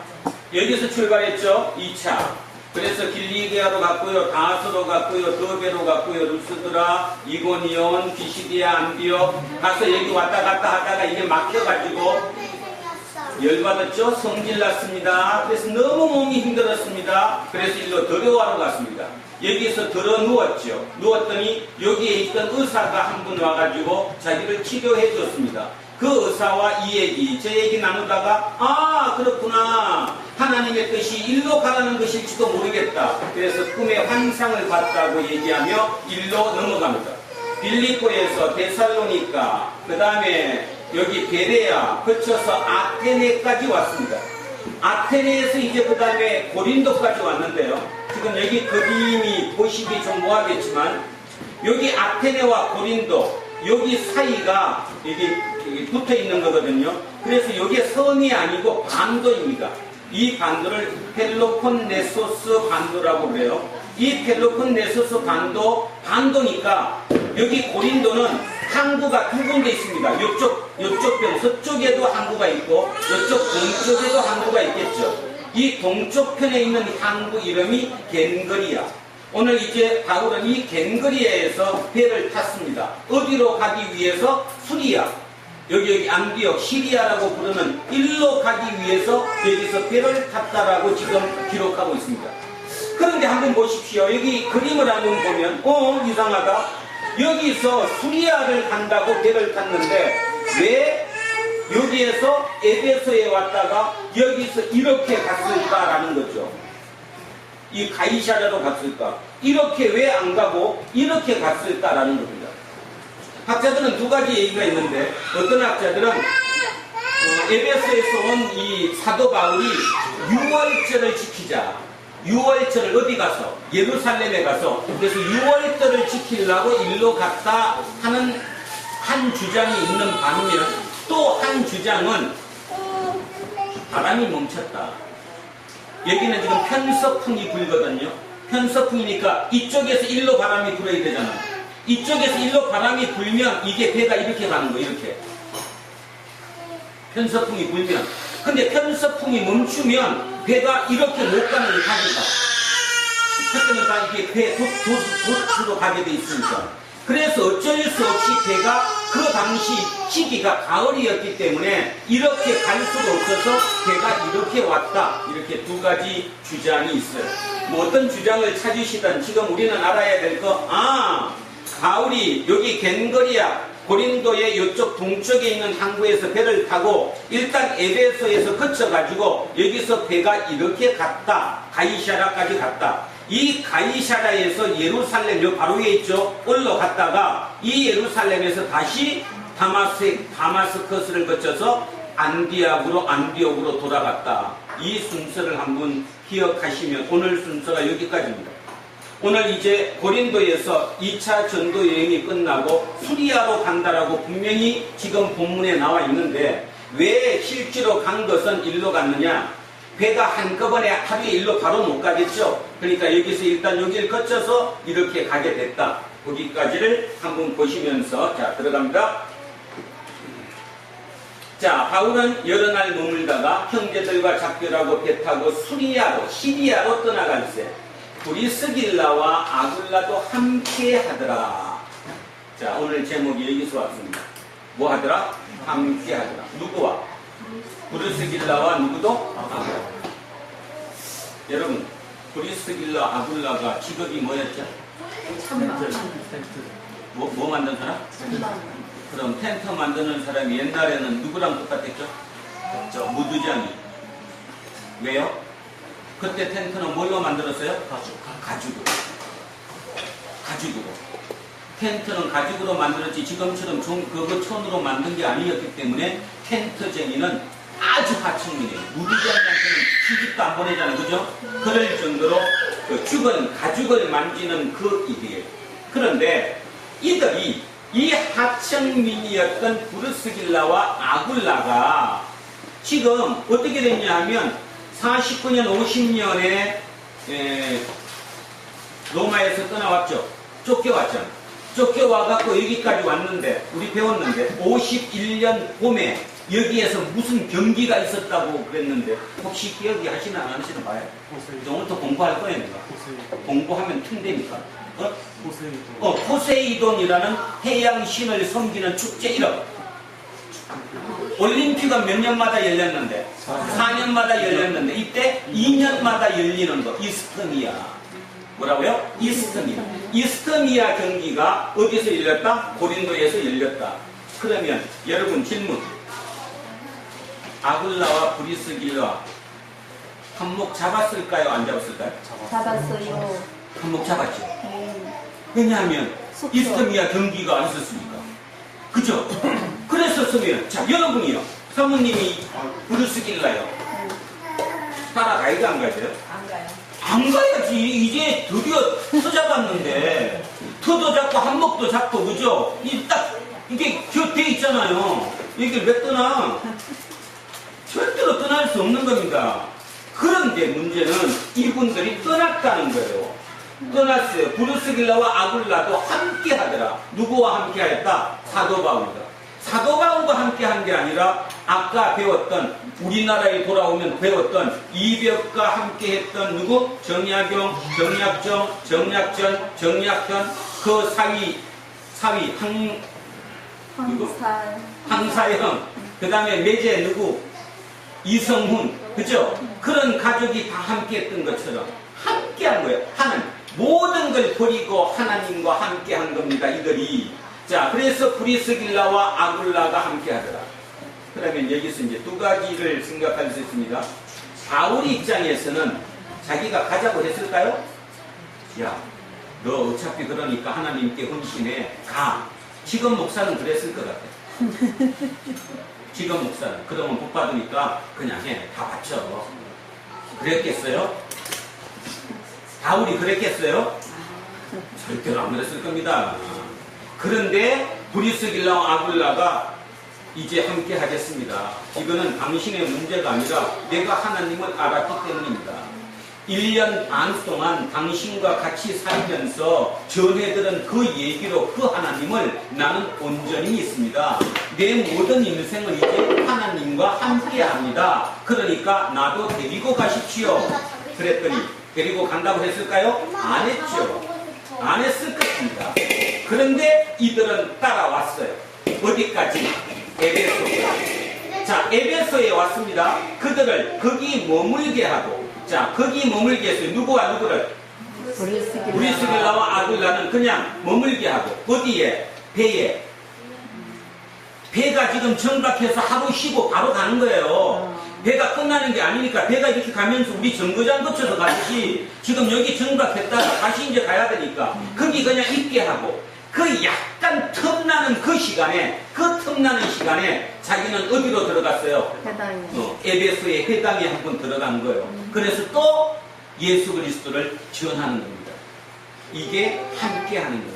[SPEAKER 1] 여기서 출발했죠. 2차. 그래서 길리기아로 갔고요, 다소로 갔고요, 더베로 갔고요, 루스드라, 이고니온, 비시디아, 안디옥 가서 여기 왔다 갔다 하다가 이게 막혀가지고 열받았죠. 성질 났습니다. 그래서 너무 몸이 힘들었습니다. 그래서 일로 더로아로 갔습니다. 여기서 들어 누웠죠. 누웠더니 여기에 있던 의사가 한 분 와가지고 자기를 치료해 줬습니다. 그 의사와 이 얘기, 저 얘기 나누다가, 아, 그렇구나. 하나님의 뜻이 일로 가라는 것일지도 모르겠다. 그래서 꿈에 환상을 봤다고 얘기하며 일로 넘어갑니다. 빌립보에서 데살로니가, 그 다음에 여기 베레아, 거쳐서 아테네까지 왔습니다. 아테네에서 이제 그 다음에 고린도까지 왔는데요. 지금 여기 그림이 보시기 좀 뭐하겠지만, 여기 아테네와 고린도, 여기 사이가 여기 붙어 있는 거거든요. 그래서 여기에 섬이 아니고 반도입니다. 이 반도를 펠로폰네소스 반도라고 그래요. 이 펠로폰네소스 반도니까 여기 고린도는 항구가 두 군데 있습니다. 요쪽 편 서쪽에도 항구가 있고 이쪽 동쪽에도 항구가 있겠죠. 이 동쪽 편에 있는 항구 이름이 겐거리아. 오늘 이제 바울은 이 겐거리아에서 배를 탔습니다. 어디로 가기 위해서? 수리아. 여기 안디옥, 시리아라고 부르는 일로 가기 위해서 여기서 배를 탔다라고 지금 기록하고 있습니다. 그런데 한번 보십시오. 여기 그림을 한번 보면 이상하다. 여기서 수리아를 간다고 배를 탔는데 왜 여기에서 에베소에 왔다가 여기서 이렇게 갔을까라는 거죠. 이 가이사랴로 갔을까? 이렇게 왜 안 가고 이렇게 갔을까라는 겁니다. 학자들은 두 가지 얘기가 있는데 어떤 학자들은 에베소에서 온 이 사도 바울이 유월절을 지키자. 유월절을 어디 가서? 예루살렘에 가서. 그래서 유월절을 지키려고 일로 갔다 하는 한 주장이 있는 반면 또 한 주장은 바람이 멈췄다. 여기는 지금 편서풍이 불거든요. 편서풍이니까 이쪽에서 일로 바람이 불어야 되잖아. 이쪽에서 일로 바람이 불면 이게 배가 이렇게 가는 거예요. 이렇게. 편서풍이 불면. 근데 편서풍이 멈추면 배가 이렇게 못 가는 가니까. 그때는 다 이게 배 도로 가게 돼 있으니까. 그래서 어쩔 수 없이 배가 그 당시 시기가 가을이었기 때문에 이렇게 갈 수가 없어서 배가 이렇게 왔다. 이렇게 두 가지 주장이 있어요. 뭐 어떤 주장을 찾으시든 지금 우리는 알아야 될 거, 가을이 여기 겐거리아 고린도의 이쪽 동쪽에 있는 항구에서 배를 타고 일단 에베소에서 거쳐가지고 여기서 배가 이렇게 갔다. 가이샤라까지 갔다. 이 가이샤라에서 예루살렘, 요 바로 위에 있죠. 올라갔다가 이 예루살렘에서 다시 다마스커스를 거쳐서 안디옥으로 돌아갔다. 이 순서를 한번 기억하시면 오늘 순서가 여기까지입니다. 오늘 이제 고린도에서 2차 전도 여행이 끝나고 수리아로 간다라고 분명히 지금 본문에 나와 있는데 왜 실제로 간 것은 일로 갔느냐? 배가 한꺼번에 하루에 일로 바로 못 가겠죠. 그러니까 여기서 일단 여기를 거쳐서 이렇게 가게 됐다. 거기까지를 한번 보시면서 자 들어갑니다. 자, 바울은 여러 날 머물다가 형제들과 작별하고 배 타고 시리아로 떠나갈새 브리스길라와 아굴라도 함께 하더라. 자, 오늘 제목이 여기서 왔습니다. 뭐 하더라? 함께 하더라. 누구와? 브리스길라와 누구도? 아굴라. 여러분, 브리스길라 아굴라가 직업이 뭐였죠? 뭐 만든 사람? 그럼 텐트 만드는 사람이 옛날에는 누구랑 똑같았죠? 무두장이. 왜요? 그때 텐트는 뭘로 만들었어요? 가죽으로. 텐트는 가죽으로 만들었지 지금처럼 그거 천으로 만든 게 아니었기 때문에 텐트쟁이는 아주 하층민이에요. 무두장이한테는 시집도 안 보내잖아요. 그죠? 그럴 정도로 그 죽은 가죽을 만지는 그 일이에요. 그런데 이들이 이 하층민이었던 브루스길라와 아굴라가 지금 어떻게 됐냐 하면 49년, 50년에 로마에서 떠나왔죠. 쫓겨왔죠. 쫓겨와갖고 여기까지 왔는데 우리 배웠는데 51년 봄에 여기에서 무슨 경기가 있었다고 그랬는데 혹시 기억이 하시나 안 하시나 봐요. 오늘부터 공부할 거예요. 내가. 공부하면 틈되니까. 포세이돈이라는 해양신을 섬기는 축제 이름. 올림픽은 몇 년마다 열렸는데 4년마다 열렸는데 이때 2년마다 열리는 거 이스터미아. 뭐라고요? 이스터미아 경기가 어디서 열렸다? 고린도에서 열렸다. 그러면 여러분 질문. 아굴라와 브리스길라 한몫 잡았을까요? 안 잡았을까요?
[SPEAKER 2] 잡았어요.
[SPEAKER 1] 한몫 잡았죠. 왜냐하면 이스터미아 경기가 안 있었으니까. 그죠? 그랬었으면 자 여러분이요. 사모님이 브루스길라요. 따라가야지 안 가세요?
[SPEAKER 2] 안 가요.
[SPEAKER 1] 안 가야지. 이제 드디어 터 잡았는데 터도 잡고 한몫도 잡고 그죠? 이게 돼 있잖아요. 여기를 왜 떠나? 절대로 떠날 수 없는 겁니다. 그런데 문제는 이분들이 떠났다는 거예요. 떠났어요. 브루스길라와 아굴라도 함께 하더라. 누구와 함께 하였다? 사도 바울이다. 사도 바울과 함께 한 게 아니라 아까 배웠던 우리나라에 돌아오면 배웠던 이벽과 함께 했던 누구? 정약용, 정약전 그 사위 항사형 그 다음에 매제 누구? 이성훈 그죠? 그런 가족이 다 함께 했던 것처럼 함께 한 거예요. 모든 걸 버리고 하나님과 함께 한 겁니다. 이들이. 자, 그래서 브리스길라와 아굴라가 함께 하더라. 그러면 여기서 이제 두 가지를 생각할 수 있습니다. 바울 입장에서는 자기가 가자고 했을까요? 야, 너 어차피 그러니까 하나님께 헌신해. 가. 지금 목사는 그랬을 것 같아. 지금 목사는. 그러면 복 받으니까 그냥 해. 다 바쳐. 그랬겠어요? 바울이 그랬겠어요? 절대로 안 그랬을 겁니다. 그런데 브리스길라와 아굴라가 이제 함께 하겠습니다. 이거는 당신의 문제가 아니라 내가 하나님을 알았기 때문입니다. 1년 반 동안 당신과 같이 살면서 전해들은 그 얘기로 그 하나님을 나는 온전히 믿습니다. 내 모든 인생을 이제 하나님과 함께 합니다. 그러니까 나도 데리고 가십시오. 그랬더니 데리고 간다고 했을까요? 안 했죠. 안 했을 것입니다. 그런데 이들은 따라왔어요. 어디까지? 에베소. 자, 에베소에 왔습니다. 그들을 거기 머물게 하고, 자, 거기 머물게 했어요. 누구와 누구를? 브리스길라와 아굴라는 그냥 머물게 하고, 어디에? 배에. 배가 지금 정박해서 하루 쉬고 바로 가는 거예요. 배가 끝나는 게 아니니까 배가 이렇게 가면서 우리 정거장 거쳐서 가듯이 지금 여기 정박했다가 다시 이제 가야 되니까 거기 그냥 있게 하고 그 약간 틈나는 그 시간에 자기는 어디로 들어갔어요?
[SPEAKER 2] 회당에.
[SPEAKER 1] 에베소의 회당에 한번 들어간 거예요. 그래서 또 예수 그리스도를 전하는 겁니다. 이게 함께 하는 겁니다.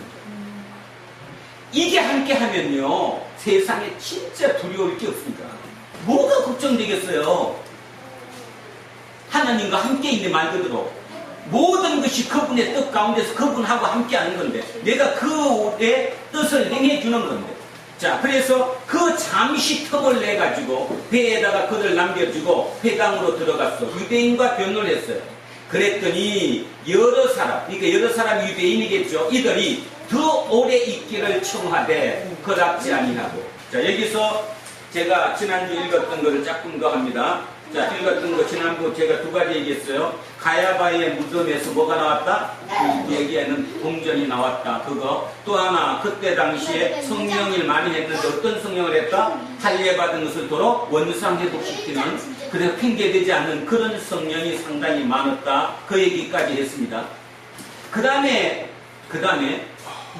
[SPEAKER 1] 이게 함께 하면요 세상에 진짜 두려울 게 없습니다. 뭐가 걱정되겠어요? 하나님과 함께 있는 말 그대로 모든 것이 그분의 뜻 가운데서 그분하고 함께 하는 건데 내가 그의 뜻을 행해 주는 건데 자 그래서 그 잠시 틈을 내 가지고 배에다가 그를 남겨주고 회당으로 들어갔어. 유대인과 변론을 했어요. 그랬더니 여러 사람 그러니까 여러 사람이 유대인이겠죠. 이들이 더 오래 있기를 청하되 허락지 아니하고 자 여기서 제가 지난주 읽었던 것을 조금 더 합니다. 자 읽었던 거 지난주 제가 두 가지 얘기했어요. 가야바의 무덤에서 뭐가 나왔다? 여기에는 동전이 나왔다. 그거 또 하나 그때 당시에 성령을 많이 했는데 어떤 성령을 했다? 할례받은 것을 도로 원상 회복시키는 그래서 핑계되지 않는 그런 성령이 상당히 많았다. 그 얘기까지 했습니다. 그 다음에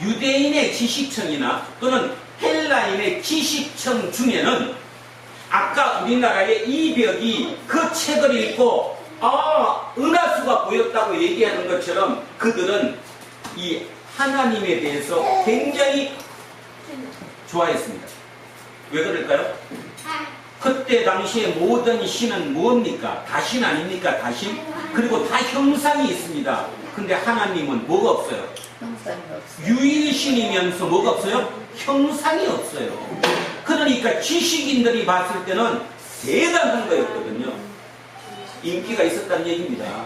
[SPEAKER 1] 유대인의 지식청이나 또는 헬라인의 지식청 중에는 아까 우리나라의 이벽이 그 책을 읽고 은하수가 보였다고 얘기하는 것처럼 그들은 이 하나님에 대해서 굉장히 좋아했습니다. 왜 그럴까요? 그때 당시에 모든 신은 뭡니까? 다신 아닙니까? 다신? 그리고 다 형상이 있습니다. 근데 하나님은 뭐가 없어요?
[SPEAKER 2] 형상이 없어.
[SPEAKER 1] 유일신이면서 뭐가 없어요? 형상이 없어요. 그러니까 지식인들이 봤을 때는 대단한 거였거든요. 인기가 있었다는 얘기입니다.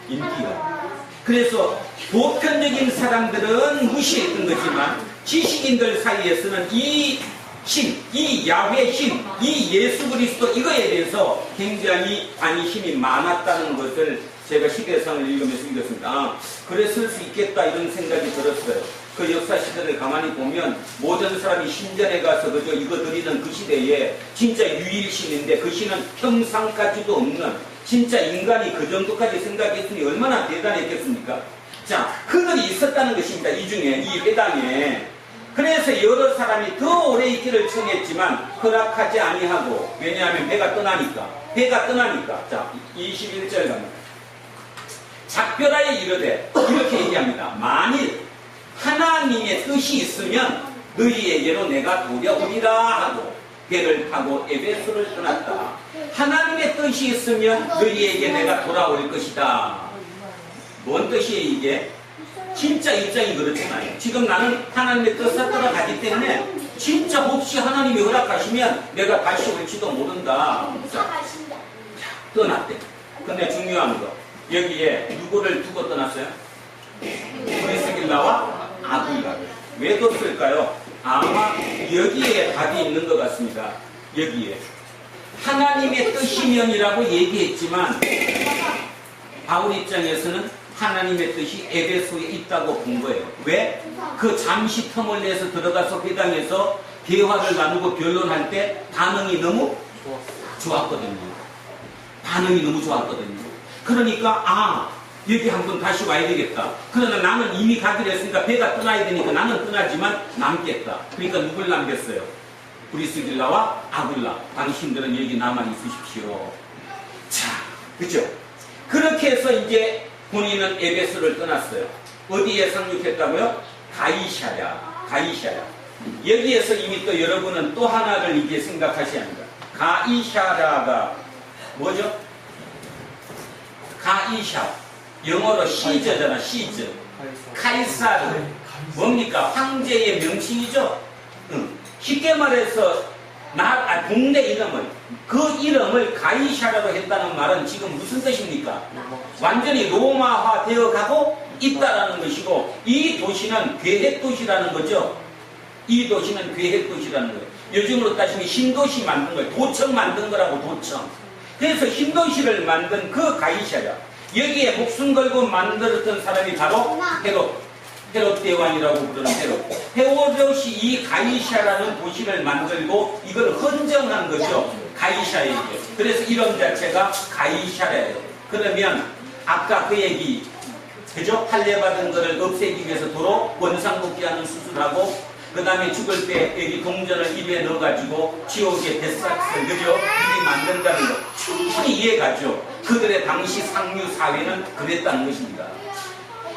[SPEAKER 1] 인기가. 그래서 보편적인 사람들은 무시했던 거지만 지식인들 사이에서는 이 신, 이 야훼 신, 이 예수 그리스도 이거에 대해서 굉장히 관심이 많았다는 것을 제가 시대상을 읽으면서 읽었습니다. 그랬을 수 있겠다 이런 생각이 들었어요. 그 역사 시대를 가만히 보면 모든 사람이 신전에 가서 그저 이거 드리는 그 시대에 진짜 유일신인데 그 신은 형상까지도 없는 진짜 인간이 그 정도까지 생각했으니 얼마나 대단했겠습니까? 자, 그들이 있었다는 것입니다. 이 중에 이 회당에. 그래서 여러 사람이 더 오래 있기를 청했지만 허락하지 아니하고 왜냐하면 배가 떠나니까. 자, 21절 갑니다. 작별하여 이르되 이렇게 얘기합니다. 만일 하나님의 뜻이 있으면 너희에게로 내가 도려오리라 하고 배를 타고 에베소를 떠났다. 하나님의 뜻이 있으면 너희에게 내가 돌아올 것이다. 뭔 뜻이에요 이게? 진짜 입장이 그렇잖아요. 지금 나는 하나님의 뜻에 따라가기 때문에 진짜 혹시 하나님이 허락하시면 내가 다시 올지도 모른다. 자, 떠났대. 근데 중요한 거 여기에 누구를 두고 떠났어요? 브리스길라와 아굴라를. 왜 뒀을까요? 아마 여기에 답이 있는 것 같습니다. 여기에 하나님의 뜻이면이라고 얘기했지만 바울 입장에서는 하나님의 뜻이 에베소에 있다고 본 거예요. 왜? 그 잠시 틈을 내서 들어가서 회당에서 대화를 나누고 변론할 때 반응이 너무 좋았거든요. 그러니까 여기 한번 다시 와야 되겠다. 그러나 나는 이미 가기로 했으니까 배가 떠나야 되니까 나는 떠나지만 남겠다. 그러니까 누굴 남겼어요? 브리스길라와 아굴라. 당신들은 여기 남아 있으십시오. 자, 그죠? 그렇게 해서 이제 본인은 에베소를 떠났어요. 어디에 상륙했다고요? 가이샤야. 여기에서 이미 또 여러분은 또 하나를 이제 생각하셔야 합니다. 가이샤라가 뭐죠? 가이샤. 영어로 시저잖아, 시저. 카이사르. 뭡니까? 황제의 명칭이죠? 쉽게 말해서 동네 이름을 그 이름을 가이샤라고 했다는 말은 지금 무슨 뜻입니까? 완전히 로마화 되어가고 있다라는 것이고 이 도시는 계획도시라는 거죠. 이 도시는 계획도시라는 거예요. 요즘으로 따지면 신도시 만든 거예요. 도청 만든 거라고 도청. 그래서 신도시를 만든 그 가이샤야. 여기에 목숨 걸고 만들었던 사람이 바로 헤롯 대왕이라고 부르는 헤롯이 이 가이샤라는 도시를 만들고 이걸 헌정한 거죠. 가이샤에게. 그래서 이름 자체가 가이샤래요. 그러면 아까 그 얘기 그죠? 할례받은 거를 없애기 위해서 도로 원상복귀하는 수술하고 그 다음에 죽을 때 여기 동전을 입에 넣어가지고 지옥의 뱃삭스를 그죠? 입이 만든다는 거 충분히 이해가죠. 그들의 당시 상류 사회는 그랬다는 것입니다.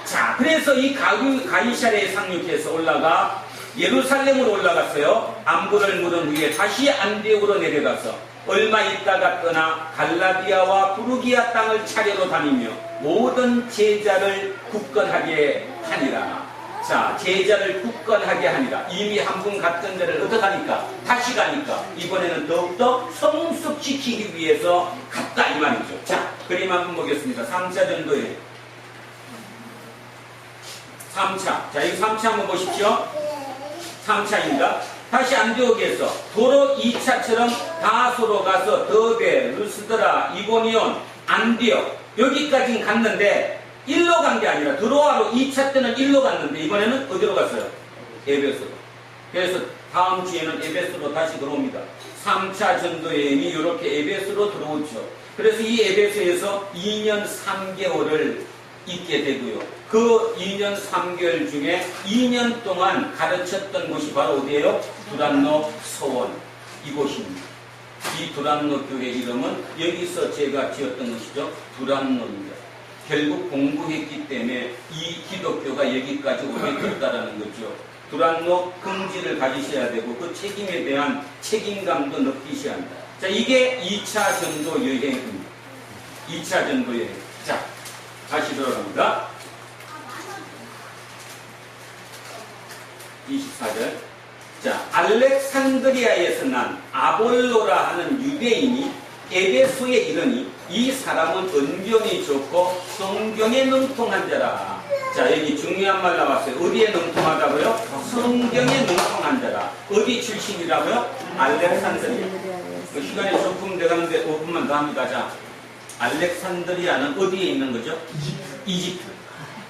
[SPEAKER 1] 자, 그래서 이 가이사랴에 상륙해서 올라가 예루살렘으로 올라갔어요. 안부를 물은 후에 다시 안디옥으로 내려가서 얼마 있다가 떠나 갈라디아와 부르기아 땅을 차례로 다니며 모든 제자를 굳건하게 하니라. 자, 제자를 굳건하게 하니라. 이미 한 분 갔던 데를 어떻게 하니까? 다시 가니까 이번에는 더욱더 성숙시키기 위해서 갔다 이 말이죠. 자, 그림 한번 보겠습니다. 3차 전도에 3차. 자, 이 3차 한번 보십시오. 3차입니다. 다시 안디옥에서 도로 2차처럼 다소로 가서 더베, 루스드라, 이고니온, 안디옥 여기까지 갔는데 일로 간 게 아니라 드로아로 2차 때는 일로 갔는데 이번에는 어디로 갔어요? 에베소로. 그래서 다음 주에는 에베소로 다시 들어옵니다. 3차 전도 여행이 이렇게 에베소로 들어오죠. 그래서 이 에베소에서 2년 3개월을 있게 되고요. 그 2년 3개월 중에 2년 동안 가르쳤던 곳이 바로 어디예요? 두란노 서원 이곳입니다. 이 두란노 교회 이름은 여기서 제가 지었던 것이죠. 두란노입니다. 결국 공부했기 때문에 이 기독교가 여기까지 오게 됐다라는 거죠. 두란노 긍지를 가지셔야 되고 그 책임에 대한 책임감도 느끼셔야 한다. 자, 이게 2차 전도 여행입니다. 2차 전도 여행. 자, 다시 들어갑니다. 24절. 자, 알렉산드리아에서 난 아볼로라 하는 유대인이 에베소에 이르니 이 사람은 은경이 좋고 성경에 능통한 자라. 자, 여기 중요한 말 나왔어요. 어디에 능통하다고요? 성경에 능통한 자라. 어디 출신이라고요? 알렉산드리아. 시간이 조금 돼가는데 5분만 더 합니다. 자, 알렉산드리아는 어디에 있는 거죠? 이집트.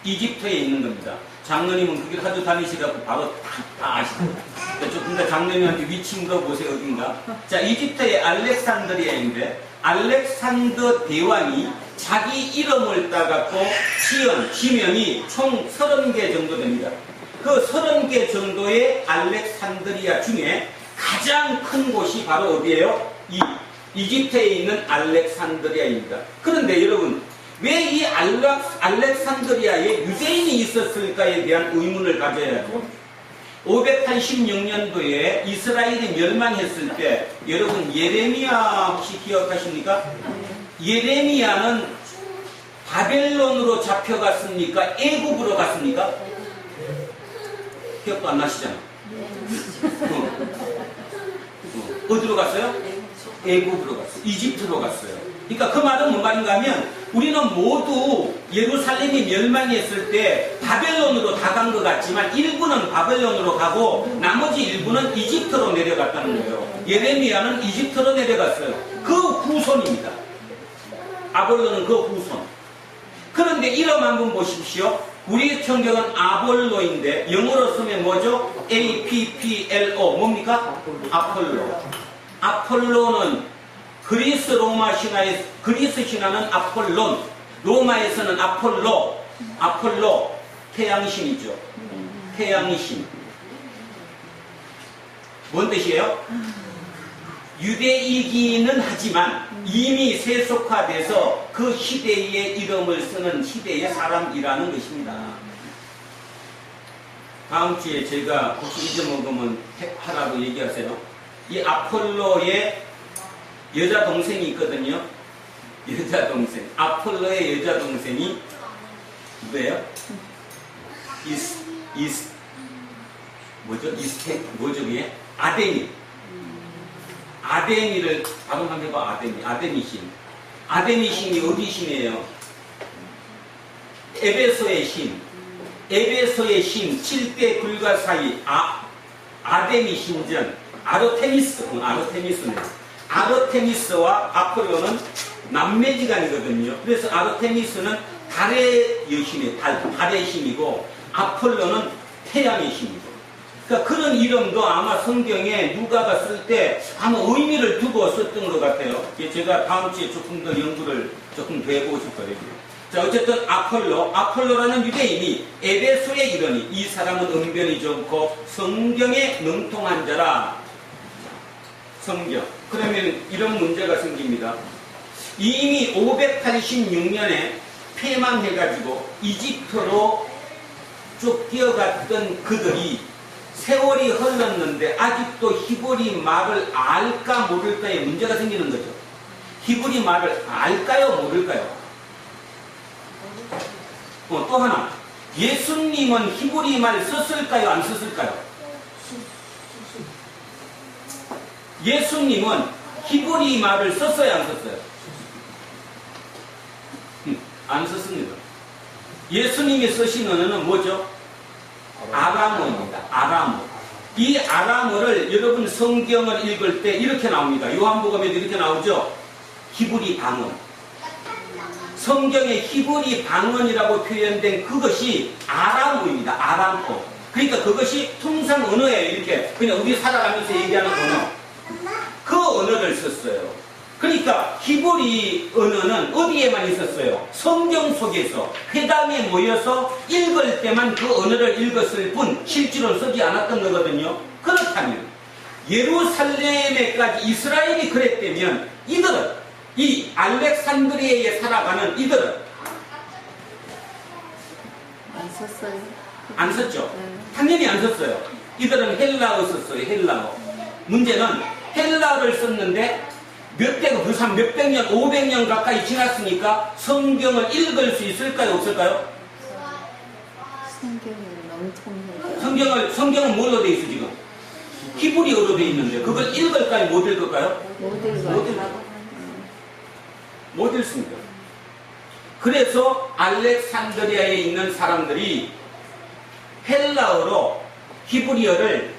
[SPEAKER 1] 이집트에 있는 겁니다. 장로님은 그 길 하도 다니시라고 바로 다 아시죠? 근데 장로님한테 위치 물어보세요. 어딘가? 자, 이집트의 알렉산드리아인데 알렉산더 대왕이 자기 이름을 따갖고 지은 지명이 총 30개 정도 됩니다. 그 30개 정도의 알렉산드리아 중에 가장 큰 곳이 바로 어디예요? 이집트에 있는 알렉산드리아입니다. 그런데 여러분, 왜 이 알렉산드리아에 유대인이 있었을까에 대한 의문을 가져야죠. 586년도에 이스라엘이 멸망했을 때 여러분 예레미야 혹시 기억하십니까? 예레미야는 바벨론으로 잡혀갔습니까? 애굽으로 갔습니까? 기억도 안 나시잖아. 어디로 갔어요? 애굽으로 갔어요. 이집트로 갔어요. 그러니까 그 말은 뭔 말인가 하면 우리는 모두 예루살렘이 멸망했을 때 바벨론으로 다 간 것 같지만 일부는 바벨론으로 가고 나머지 일부는 이집트로 내려갔다는 거예요. 예레미야는 이집트로 내려갔어요. 그 후손입니다. 아볼로는 그 후손. 그런데 이름 한번 보십시오. 우리 성경은 아볼로인데 영어로 쓰면 뭐죠? APPLO 뭡니까? 아폴로. 아폴로는 그리스 로마 신화의 그리스 신화는 아폴론, 로마에서는 아폴로 태양신이죠. 태양신. 뭔 뜻이에요? 유대이기는 하지만 이미 세속화돼서 그 시대의 이름을 쓰는 시대의 사람이라는 것입니다. 다음 주에 제가 혹시 잊어먹으면 하라고 얘기하세요. 이 아폴로의 여자 동생이 있거든요. 여자 동생. 아폴로의 여자 동생이 누구예요? 뭐죠 그게? 아데미. 아데미를 발음만 해봐. 아데미 신. 아데미 신이 어디 신이에요? 에베소의 신. 에베소의 신 7대 불가 사이 아데미 신전 아르테미스네. 아르테미스와 아폴로는 남매지간이거든요. 그래서 아르테미스는 달의 여신이에요. 달의 신이고 아폴로는 태양의 힘이고. 그러니까 그런 이름도 아마 성경에 누가가 쓸 때 아마 의미를 두고 썼던 것 같아요. 제가 다음 주에 조금 더 연구를 조금 더 해보고 싶어요. 자, 어쨌든 아폴로라는 유대인이 에베소에 이르니 이 사람은 은변이 좋고 성경에 능통한 자라. 성경. 그러면 이런 문제가 생깁니다. 이미 586년에 폐망해가지고 이집트로 쫓겨갔던 그들이 세월이 흘렀는데 아직도 히브리 말을 알까 모를까에 문제가 생기는 거죠. 히브리 말을 알까요 모를까요? 또 하나, 예수님은 히브리 말 썼을까요 안 썼을까요? 예수님은 히브리 말을 썼어요 안 썼어요? 안 썼습니다. 예수님이 쓰신 언어는 뭐죠? 아람어입니다. 아람어. 이 아람어를 여러분 성경을 읽을 때 이렇게 나옵니다. 요한복음에도 이렇게 나오죠? 히브리 방언. 성경에 히브리 방언이라고 표현된 그것이 아람어입니다. 아람어. 그러니까 그것이 통상 언어예요. 이렇게 그냥 우리 살아가면서 얘기하는 언어. 그 언어를 썼어요. 그러니까 히브리 언어는 어디에만 있었어요? 성경 속에서 회당에 모여서 읽을 때만 그 언어를 읽었을 뿐 실제로 쓰지 않았던 거거든요. 그렇다면 예루살렘에까지 이스라엘이 그랬다면 이들은 이 알렉산드리아에 살아가는 이들은
[SPEAKER 2] 안 썼어요.
[SPEAKER 1] 안 썼죠?
[SPEAKER 2] 네.
[SPEAKER 1] 당연히 안 썼어요. 이들은 헬라어 썼어요. 헬라어. 문제는 헬라어를 썼는데 벌써 몇백 년, 500년 가까이 지났으니까 성경을 읽을 수 있을까요? 없을까요? 성경은 뭘로 돼 있어 지금? 히브리어로 돼 있는데 그걸 읽을까요? 못 읽을까요?
[SPEAKER 2] 못 읽어요.
[SPEAKER 1] 못 읽습니다. 그래서 알렉산드리아에 있는 사람들이 헬라어로 히브리어를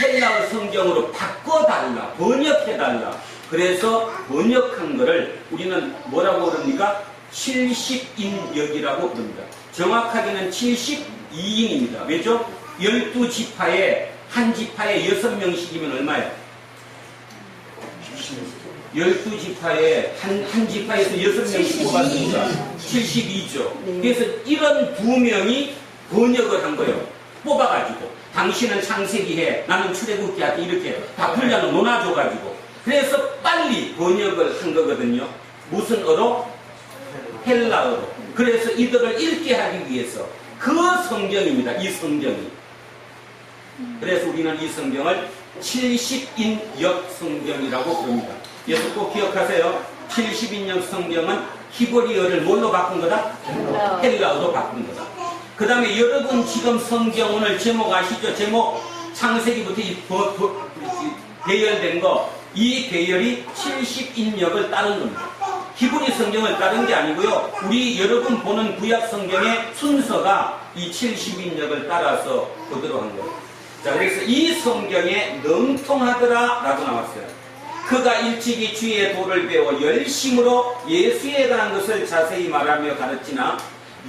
[SPEAKER 1] 헬라어 성경으로 바꿔달라, 번역해달라. 그래서 번역한 거를 우리는 뭐라고 그럽니까? 70인역이라고 부릅니다. 정확하게는 72인입니다. 왜죠? 12지파에 한 지파에 6명씩이면 얼마예요? 12지파에 한 지파에서 6명씩 뽑았으니까 72죠.
[SPEAKER 2] 네.
[SPEAKER 1] 그래서 이런 두 명이 번역을 한 거예요. 뽑아가지고 당신은 창세기해, 나는 출애굽기 할게, 이렇게 다 분량을 논아줘가지고 그래서 빨리 번역을 한 거거든요. 무슨 어로? 헬라어로. 그래서 이들을 읽게 하기 위해서 그 성경입니다. 이 성경이. 그래서 우리는 이 성경을 70인역 성경이라고 부릅니다. 그래서 꼭 기억하세요. 70인역 성경은 히브리어를 뭘로 바꾼 거다? 헬라어로 바꾼 거다. 그 다음에 여러분 지금 성경 오늘 제목 아시죠? 제목 창세기부터 배열된 거, 이 배열이 70인역을 따른 겁니다. 히브리 성경을 따른 게 아니고요. 우리 여러분 보는 구약 성경의 순서가 이 70인역을 따라서 보도록 한 거예요. 자, 그래서 이 성경에 능통하더라 라고 나왔어요. 그가 일찍이 주의 도를 배워 열심으로 예수에 관한 것을 자세히 말하며 가르치나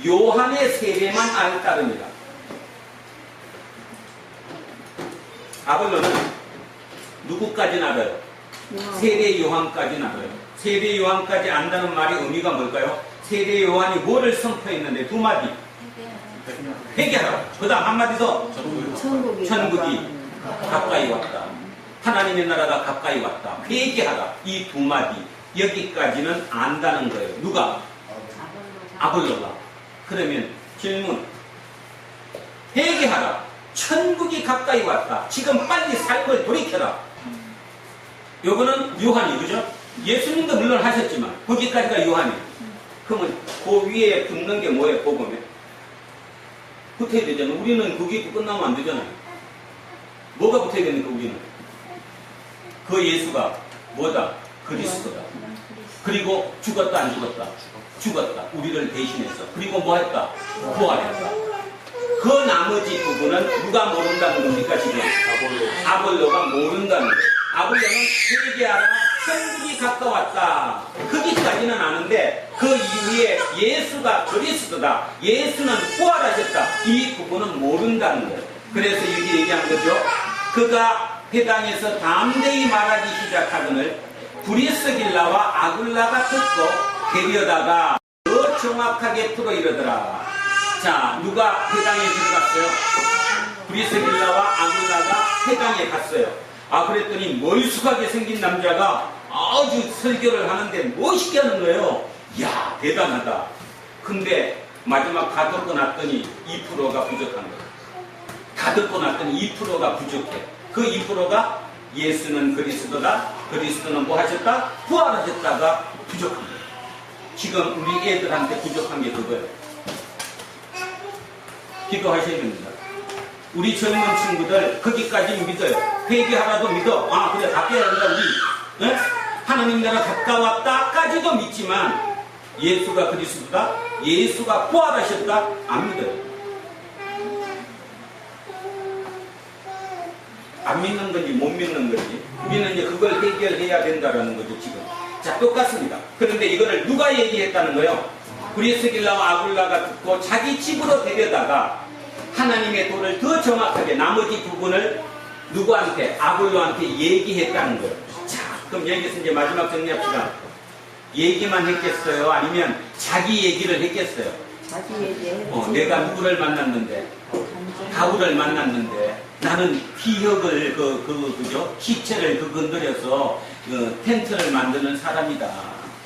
[SPEAKER 1] 요한의 세례만 따릅니다. 아볼로는 누구까지는 알아요? 세례 요한까지는 알아요. 세례 요한까지 안다는 말의 의미가 뭘까요? 세례 요한이 뭐를 선포했는데 두 마디. 회개하라. 그 다음 한마디 더. 천국이 가까이 왔다. 하나님의 나라가 가까이 왔다. 회개하라. 이 두 마디. 여기까지는 안다는 거예요. 누가? 아볼로가. 그러면 질문. 회개하라. 천국이 가까이 왔다. 지금 빨리 삶을 돌이켜라. 요거는 요한이, 그죠? 예수님도 물론 하셨지만 거기까지가 요한이. 그러면 그 위에 붙는 게 뭐예요? 복음에 붙어야 되잖아요. 우리는 그게 끝나면 안 되잖아요. 뭐가 붙어야 됩니까? 우리는 그 예수가 뭐다? 그리스도다. 그리고 죽었다 안 죽었다? 죽었다. 우리를 대신해서. 그리고 뭐 했다? 부활했다. 그 나머지 부분은 누가 모른다는 겁니까? 지금 아볼로가 모른다는 거예요. 아볼로는 회개하라, 천국이 가까웠다. 거기까지는 아는데 그 이후에 예수가 그리스도다, 예수는 부활하셨다, 이 부분은 모른다는 거예요. 그래서 여기 얘기한 거죠. 그가 회당에서 담대히 말하기 시작하거늘 브리스길라와 아굴라가 듣고 데려다가 더 정확하게 풀어 이르더라. 자, 누가 회당에 들어갔어요? 브리스길라와 아굴라가 회당에 갔어요. 그랬더니 멀쑥하게 생긴 남자가 아주 설교를 하는데 멋있게 하는 거예요. 이야, 대단하다. 근데 마지막 다 듣고 났더니 2%가 부족한 거예요. 다 듣고 났더니 2%가 부족해. 그 2%가 예수는 그리스도다, 그리스도는 뭐 하셨다? 부활하셨다가 부족한 거예요. 지금 우리 애들한테 부족한 게 그거예요. 기도하셔야 됩니다. 우리 젊은 친구들 거기까지 믿어요. 회개하라도 믿어. 그래, 바뀌어야 된다. 우리 하나님 나라 가까웠다까지도 믿지만 예수가 그리스도다, 예수가 부활하셨다, 안 믿어요. 안 믿는 건지 못 믿는 건지, 우리는 이제 그걸 해결해야 된다라는 거죠, 지금. 자, 똑같습니다. 그런데 이거를 누가 얘기했다는 거예요? 브리스길라와 아굴라가 듣고 자기 집으로 데려다가 하나님의 도를 더 정확하게 나머지 부분을 누구한테? 아굴로한테 얘기했다는 거예요. 자, 그럼 여기서 이제 마지막 정리합시다. 얘기만 했겠어요? 아니면 자기 얘기를 했겠어요?
[SPEAKER 2] 자기 얘기해.
[SPEAKER 1] 내가 누구를 만났는데, 가구를 만났는데, 나는 피혁을 그죠? 시체를 건드려서 텐트를 만드는 사람이다.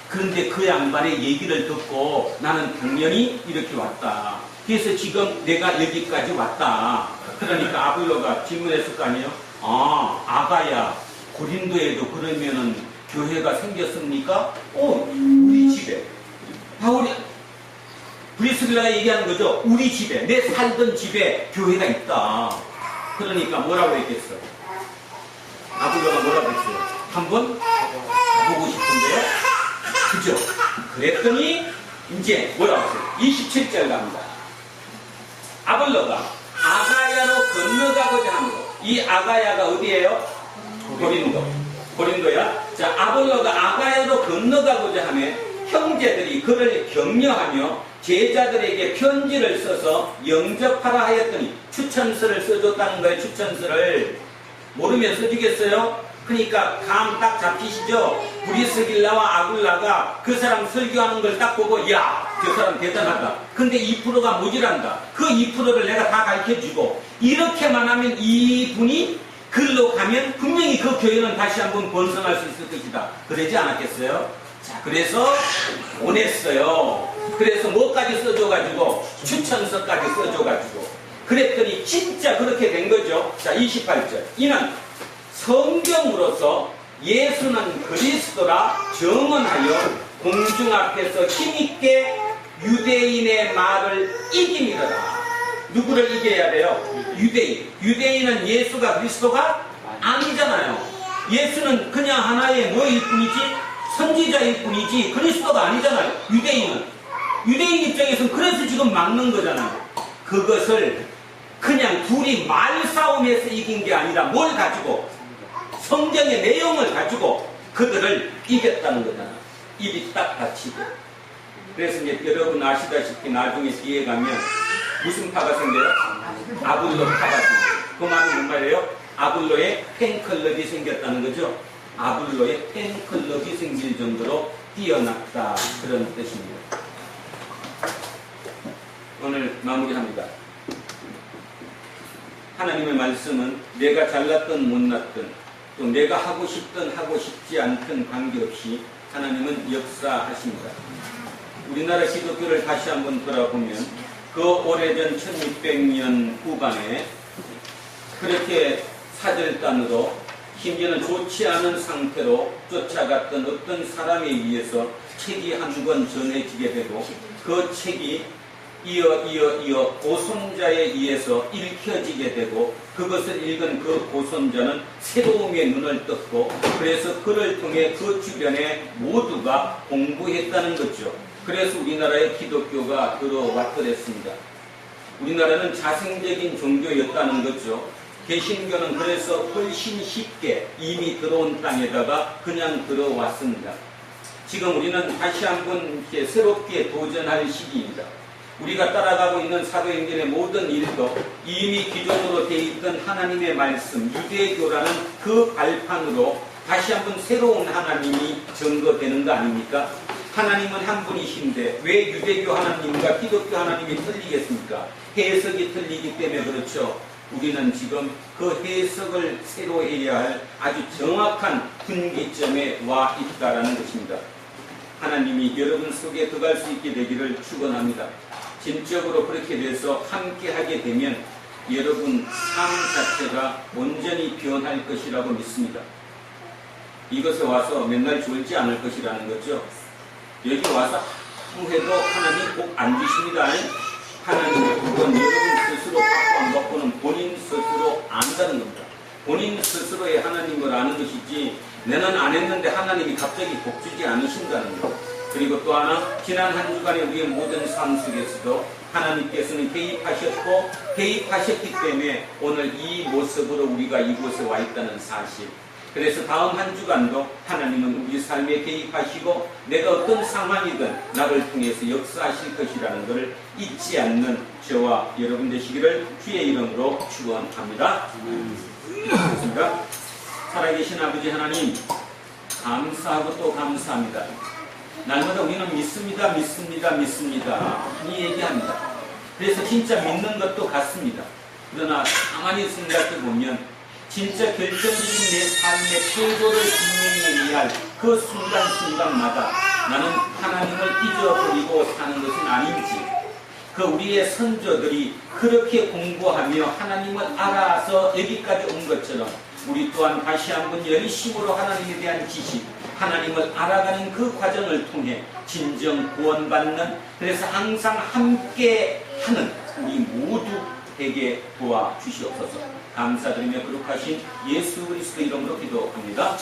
[SPEAKER 1] 그런데 그 양반의 얘기를 듣고 나는 당연히 이렇게 왔다. 그래서 지금 내가 여기까지 왔다. 그러니까 아굴로가 질문했을 거 아니에요? 아가야, 고린도에도 그러면은 교회가 생겼습니까? 우리 집에. 바울이, 브리스길라가 얘기하는 거죠. 우리 집에, 내 살던 집에 교회가 있다. 그러니까 뭐라고 했겠어? 아굴로가 뭐라고 했어요? 한번 가보고 싶은데요? 그죠? 그랬더니 이제 뭐라고 했어요? 27절 갑니다. 아굴로가 아가야로 건너가고자 하는 거. 이 아가야가 어디예요? 고린도야. 자, 아굴로가 아가야로 건너가고자 하며 형제들이 그를 격려하며 제자들에게 편지를 써서 영접하라 하였더니 추천서를 써줬다는 거예요. 추천서를 모르면 써주겠어요? 그러니까 감 딱 잡히시죠? 브리스길라와 아굴라가 그 사람 설교하는 걸 딱 보고 야, 저 사람 대단하다. 근데 2%가 모자란다. 그 2%를 내가 다 가르쳐주고 이렇게만 하면 이분이 글로 가면 분명히 그 교회는 다시 한번 번성할 수 있을 것이다. 그러지 않았겠어요? 자, 그래서 보냈어요. 그래서 뭐까지 써줘가지고 추천서까지 써줘가지고 그랬더니 진짜 그렇게 된 거죠. 자, 28절. 이는 성경으로서 예수는 그리스도라 증언하여 공중 앞에서 힘있게 유대인의 말을 이김이더라. 누구를 이겨야 돼요? 유대인. 유대인은 예수가 그리스도가 아니잖아요. 예수는 그냥 하나의 뭐일 뿐이지? 선지자일 뿐이지 그리스도가 아니잖아요. 유대인은. 유대인 입장에서는 그래서 지금 막는 거잖아요. 그것을 그냥 둘이 말싸움에서 이긴 게 아니라 뭘 가지고? 성경의 내용을 가지고 그들을 이겼다는 거잖아요. 입이 딱 닫히고. 그래서 이제 여러분 아시다시피 나중에 뒤에 가면 무슨 파가 생겨요? 아굴로 파가 생겨요. 그 말은 뭔 말이에요? 아굴로의 팬클럽이 생겼다는 거죠. 아굴로의 팬클럽이 생길 정도로 뛰어났다. 그런 뜻입니다. 오늘 마무리합니다. 하나님의 말씀은 내가 잘났든 못났든 또 내가 하고 싶든 하고 싶지 않든 관계없이 하나님은 역사하십니다. 우리나라 기독교를 다시 한번 돌아보면 그 오래전 1600년 후반에 그렇게 사절단으로 심지어는 좋지 않은 상태로 쫓아갔던 어떤 사람에 의해서 책이 한 권 전해지게 되고 그 책이 이어 고손자에 의해서 읽혀지게 되고 그것을 읽은 그 고손자는 새로움의 눈을 떴고 그래서 그를 통해 그 주변에 모두가 공부했다는 거죠. 그래서 우리나라에 기독교가 들어왔더랬습니다. 우리나라는 자생적인 종교였다는 거죠. 개신교는 그래서 훨씬 쉽게 이미 들어온 땅에다가 그냥 들어왔습니다. 지금 우리는 다시 한번 이렇게 새롭게 도전할 시기입니다. 우리가 따라가고 있는 사도행전의 모든 일도 이미 기존으로 되어 있던 하나님의 말씀, 유대교라는 그 발판으로 다시 한번 새로운 하나님이 증거되는 거 아닙니까? 하나님은 한 분이신데 왜 유대교 하나님과 기독교 하나님이 틀리겠습니까? 해석이 틀리기 때문에 그렇죠. 우리는 지금 그 해석을 새로 해야 할 아주 정확한 분기점에 와 있다는 것입니다. 하나님이 여러분 속에 들어갈 수 있게 되기를 축원합니다. 진적으로 그렇게 돼서 함께 하게 되면 여러분 삶 자체가 온전히 변할 것이라고 믿습니다. 이것에 와서 맨날 졸지 않을 것이라는 거죠. 여기 와서 아무 해도 하나님 꼭 안 주십니다. 하나님의 복은 여러분 스스로 받고 안 받고는 본인 스스로 안다는 겁니다. 본인 스스로의 하나님을 아는 것이지 내는 안 했는데 하나님이 갑자기 복 주지 않으신다는 것. 그리고 또 하나, 지난 한 주간의 우리의 모든 삶 속에서도 하나님께서는 개입하셨기 때문에 오늘 이 모습으로 우리가 이곳에 와 있다는 사실. 그래서 다음 한 주간도 하나님은 우리 삶에 개입하시고 내가 어떤 상황이든 나를 통해서 역사하실 것이라는 것을 잊지 않는 저와 여러분 되시기를 주의 이름으로 축원합니다. 그렇습니까? 살아계신 아버지 하나님, 감사하고 또 감사합니다. 날마다 우리는 믿습니다, 믿습니다, 믿습니다 이 얘기합니다. 그래서 진짜 믿는 것도 같습니다. 그러나 가만히 생각해보면 진짜 결정적인 내 삶의 태도를 분명히 할 그 순간순간마다 나는 하나님을 잊어버리고 사는 것은 아닌지, 그 우리의 선조들이 그렇게 공부하며 하나님을 알아서 여기까지 온 것처럼 우리 또한 다시 한번 열심으로 하나님에 대한 지식, 하나님을 알아가는 그 과정을 통해 진정 구원받는, 그래서 항상 함께 하는 우리 모두 되게 도와주시옵소서. 감사드리며 거룩하신 예수 그리스도 이름으로 기도합니다.